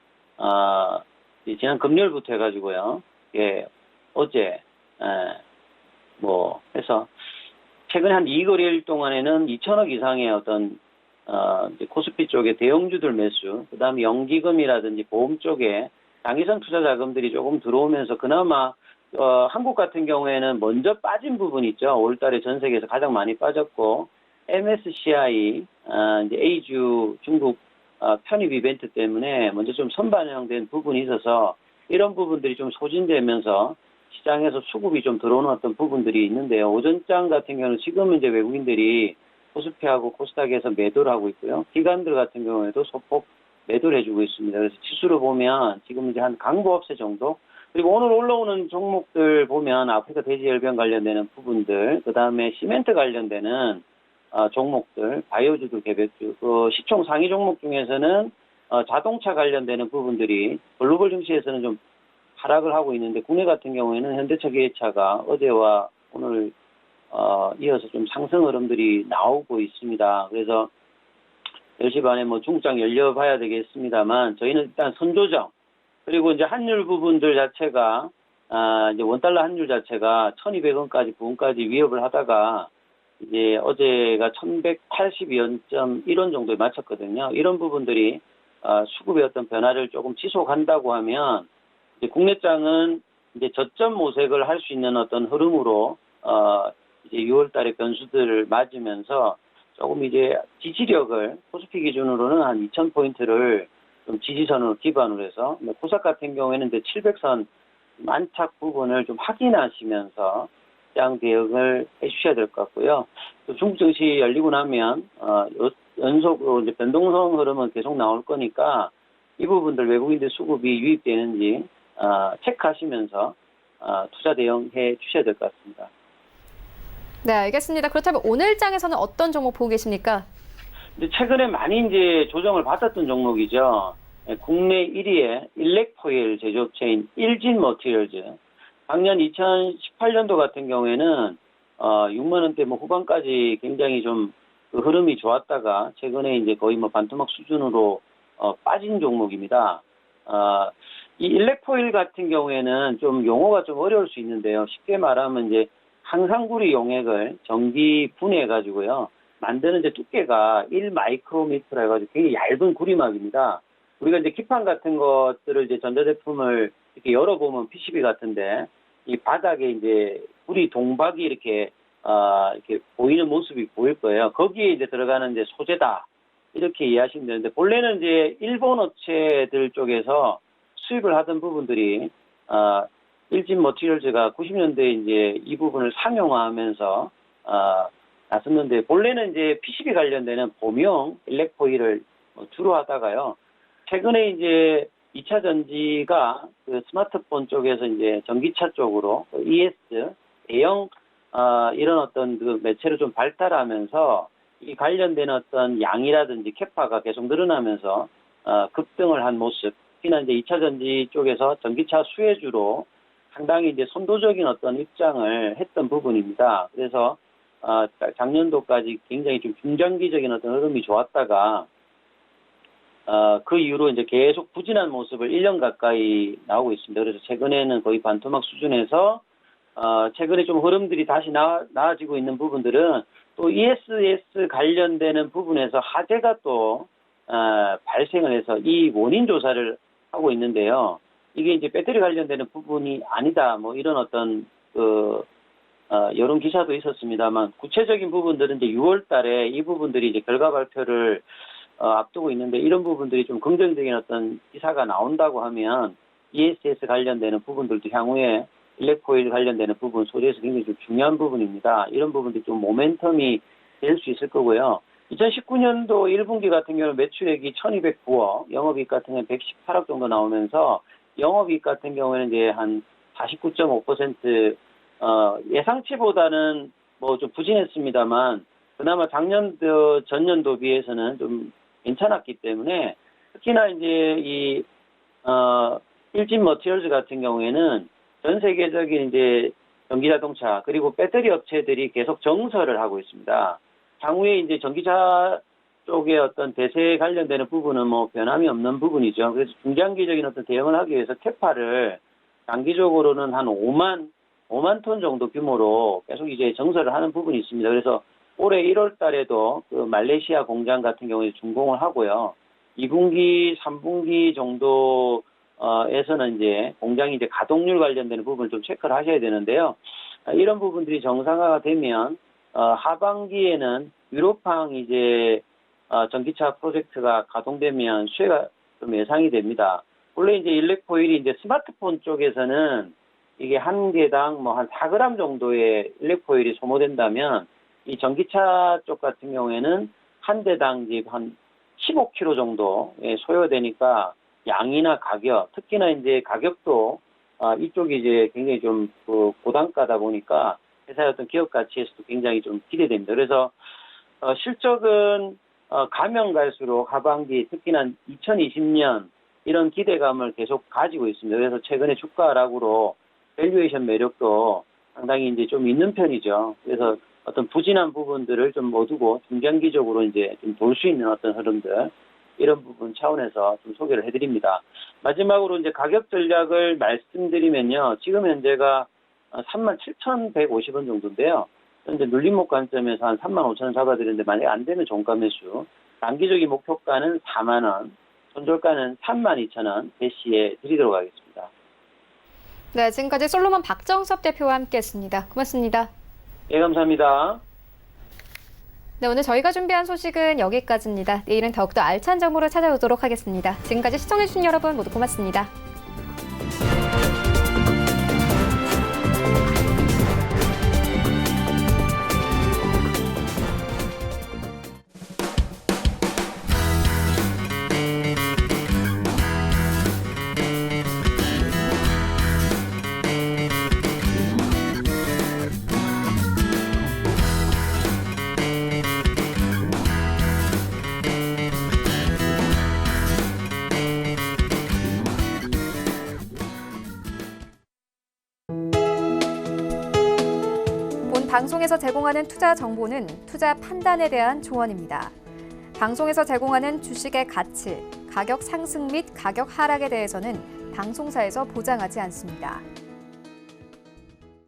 지난 금요일부터 해가지고요. 예, 어제 뭐 해서 최근에 한 2거래일 동안에는 2천억 이상의 어떤 이제 코스피 쪽에 대형주들 매수, 그다음에 연기금이라든지 보험 쪽에 장기성 투자 자금들이 조금 들어오면서 그나마 한국 같은 경우에는 먼저 빠진 부분이 있죠. 5월달에 전 세계에서 가장 많이 빠졌고 MSCI 이제 A주 중국 편입 이벤트 때문에 먼저 좀 선반영된 부분이 있어서 이런 부분들이 좀 소진되면서 시장에서 수급이 좀 들어오는 어떤 부분들이 있는데요. 오전장 같은 경우는 지금 이제 외국인들이 코스피하고 코스닥에서 매도를 하고 있고요. 기관들 같은 경우에도 소폭 매도를 해주고 있습니다. 그래서 지수로 보면 지금 이제 한 강보 없애 정도. 그리고 오늘 올라오는 종목들 보면 아프리카 돼지열병 관련되는 부분들, 그 다음에 시멘트 관련되는 종목들, 바이오주도 개별주, 시총 상위 종목 중에서는 자동차 관련되는 부분들이 글로벌 증시에서는 좀 하락을 하고 있는데 국내 같은 경우에는 현대차, 기아차가 어제와 오늘 이어서 좀 상승 흐름들이 나오고 있습니다. 그래서 10시 반에 뭐 중국장 열려봐야 되겠습니다만 저희는 일단 선조정 그리고 이제 환율 부분들 자체가 이제 원달러 환율 자체가 1,200원까지 부분까지 위협을 하다가 이제 어제가 1,182원.1원 정도에 맞췄거든요. 이런 부분들이 수급의 어떤 변화를 조금 지속한다고 하면 이제 국내장은 이제 저점 모색을 할 수 있는 어떤 흐름으로 이제 6월 달에 변수들을 맞으면서 조금 이제 지지력을 코스피 기준으로는 한 2,000포인트를 좀 지지선으로 기반으로 해서 코스닥 같은 경우에는 이제 700선 만착 부분을 좀 확인하시면서 시장 대응을 해주셔야 될 것 같고요. 또 중국 증시 열리고 나면 연속으로 이제 변동성 흐름은 계속 나올 거니까 이 부분들 외국인들 수급이 유입되는지 체크하시면서 투자 대응해 주셔야 될 것 같습니다. 네, 알겠습니다. 그렇다면 오늘 장에서는 어떤 종목 보고 계십니까? 이제 최근에 많이 이제 조정을 받았던 종목이죠. 국내 1위의 일렉포일 제조업체인 일진머티리얼즈. 작년 2018년도 같은 경우에는 6만 원대 뭐 후반까지 굉장히 좀 그 흐름이 좋았다가 최근에 이제 거의 뭐 반토막 수준으로 빠진 종목입니다. 이 일렉포일 같은 경우에는 좀 용어가 좀 어려울 수 있는데요. 쉽게 말하면 이제 항상구리 용액을 전기 분해해가지고요. 만드는 이제 두께가 1마이크로미터라 해가지고 굉장히 얇은 구리막입니다. 우리가 이제 기판 같은 것들을 이제 전자제품을 이렇게 열어보면 PCB 같은데 이 바닥에 이제 구리 동박이 이렇게 보이는 모습이 보일 거예요. 거기에 이제 들어가는 이제 소재다. 이렇게 이해하시면 되는데 본래는 이제 일본 업체들 쪽에서 수입을 하던 부분들이 일진 머티리얼즈가 90년대에 이제 이 부분을 상용화하면서 나섰는데 본래는 이제 PCB 관련되는 범용 일렉포일을 주로 하다가요. 최근에 이제 2차 전지가 그 스마트폰 쪽에서 이제 전기차 쪽으로 ES 대형 이런 어떤 그 매체를 좀 발달하면서 이 관련된 어떤 양이라든지 캐파가 계속 늘어나면서 급등을 한 모습. 특히나 이제 2차 전지 쪽에서 전기차 수혜주로 상당히 이제 선도적인 어떤 입장을 했던 부분입니다. 그래서 작년도까지 굉장히 좀 중장기적인 어떤 흐름이 좋았다가 그 이후로 이제 계속 부진한 모습을 1년 가까이 나오고 있습니다. 그래서 최근에는 거의 반토막 수준에서 최근에 좀 흐름들이 다시 나아지고 있는 부분들은 또 ESS 관련되는 부분에서 화재가 또 발생을 해서 이 원인 조사를 하고 있는데요. 이게 이제 배터리 관련되는 부분이 아니다. 뭐 이런 어떤 여론 기사도 있었습니다만 구체적인 부분들은 이제 6월 달에 이 부분들이 이제 결과 발표를 앞두고 있는데 이런 부분들이 좀 긍정적인 어떤 기사가 나온다고 하면 ESS 관련되는 부분들도 향후에 일렉포일 관련되는 부분 소재에서 굉장히 좀 중요한 부분입니다. 이런 부분들이 좀 모멘텀이 될 수 있을 거고요. 2019년도 1분기 같은 경우는 매출액이 1,209억, 영업이익 같은 경우는 118억 정도 나오면서 영업이익 같은 경우에는 이제 한 49.5% 예상치보다는 뭐 좀 부진했습니다만 그나마 작년도 전년도 비해서는 좀 괜찮았기 때문에 특히나 이제 이 일진 머티리얼즈 같은 경우에는 전 세계적인 이제 전기자동차 그리고 배터리 업체들이 계속 정설을 하고 있습니다. 향후에 이제 전기차 쪽의 어떤 대세에 관련되는 부분은 뭐 변함이 없는 부분이죠. 그래서 중장기적인 어떤 대응을 하기 위해서 캐파를 장기적으로는 한 5만 톤 정도 규모로 계속 이제 정설을 하는 부분이 있습니다. 그래서 올해 1월 달에도 그 말레이시아 공장 같은 경우에 준공을 하고요. 2분기, 3분기 정도에서는 이제 공장이 이제 가동률 관련되는 부분을 좀 체크를 하셔야 되는데요. 이런 부분들이 정상화가 되면 하반기에는 유로팡 이제 전기차 프로젝트가 가동되면 수혜가 좀 예상이 됩니다. 원래 이제 일렉포일이 이제 스마트폰 쪽에서는 이게 한 개당 뭐 한 4g 정도의 일렉포일이 소모된다면 이 전기차 쪽 같은 경우에는 한 대당 이제 한 15kg 정도 소요되니까 양이나 가격, 특히나 이제 가격도 이쪽이 이제 굉장히 좀 고단가다 보니까 회사의 어떤 기업 가치에서도 굉장히 좀 기대됩니다. 그래서 실적은 가면 갈수록 하반기 특히나 2020년 이런 기대감을 계속 가지고 있습니다. 그래서 최근에 주가 하락으로 밸류에이션 매력도 상당히 이제 좀 있는 편이죠. 그래서 어떤 부진한 부분들을 좀 모두고 중장기적으로 이제 좀 볼 수 있는 어떤 흐름들 이런 부분 차원에서 좀 소개를 해드립니다. 마지막으로 이제 가격 전략을 말씀드리면요. 지금 현재가 37,150원 정도인데요. 현재 눌림목 관점에서 한 35,000원 잡아드리는데 만약에 안 되면 종가 매수. 단기적인 목표가는 4만 원, 손절가는 32,000원 대시에 드리도록 하겠습니다. 네, 지금까지 솔로몬 박정섭 대표와 함께했습니다. 고맙습니다. 예, 감사합니다. 네, 오늘 저희가 준비한 소식은 여기까지입니다. 내일은 더욱더 알찬 정보로 찾아오도록 하겠습니다. 지금까지 시청해주신 여러분 모두 고맙습니다. 방송에서 제공하는 투자 정보는 투자 판단에 대한 조언입니다. 방송에서 제공하는 주식의 가치, 가격 상승 및 가격 하락에 대해서는 방송사에서 보장하지 않습니다.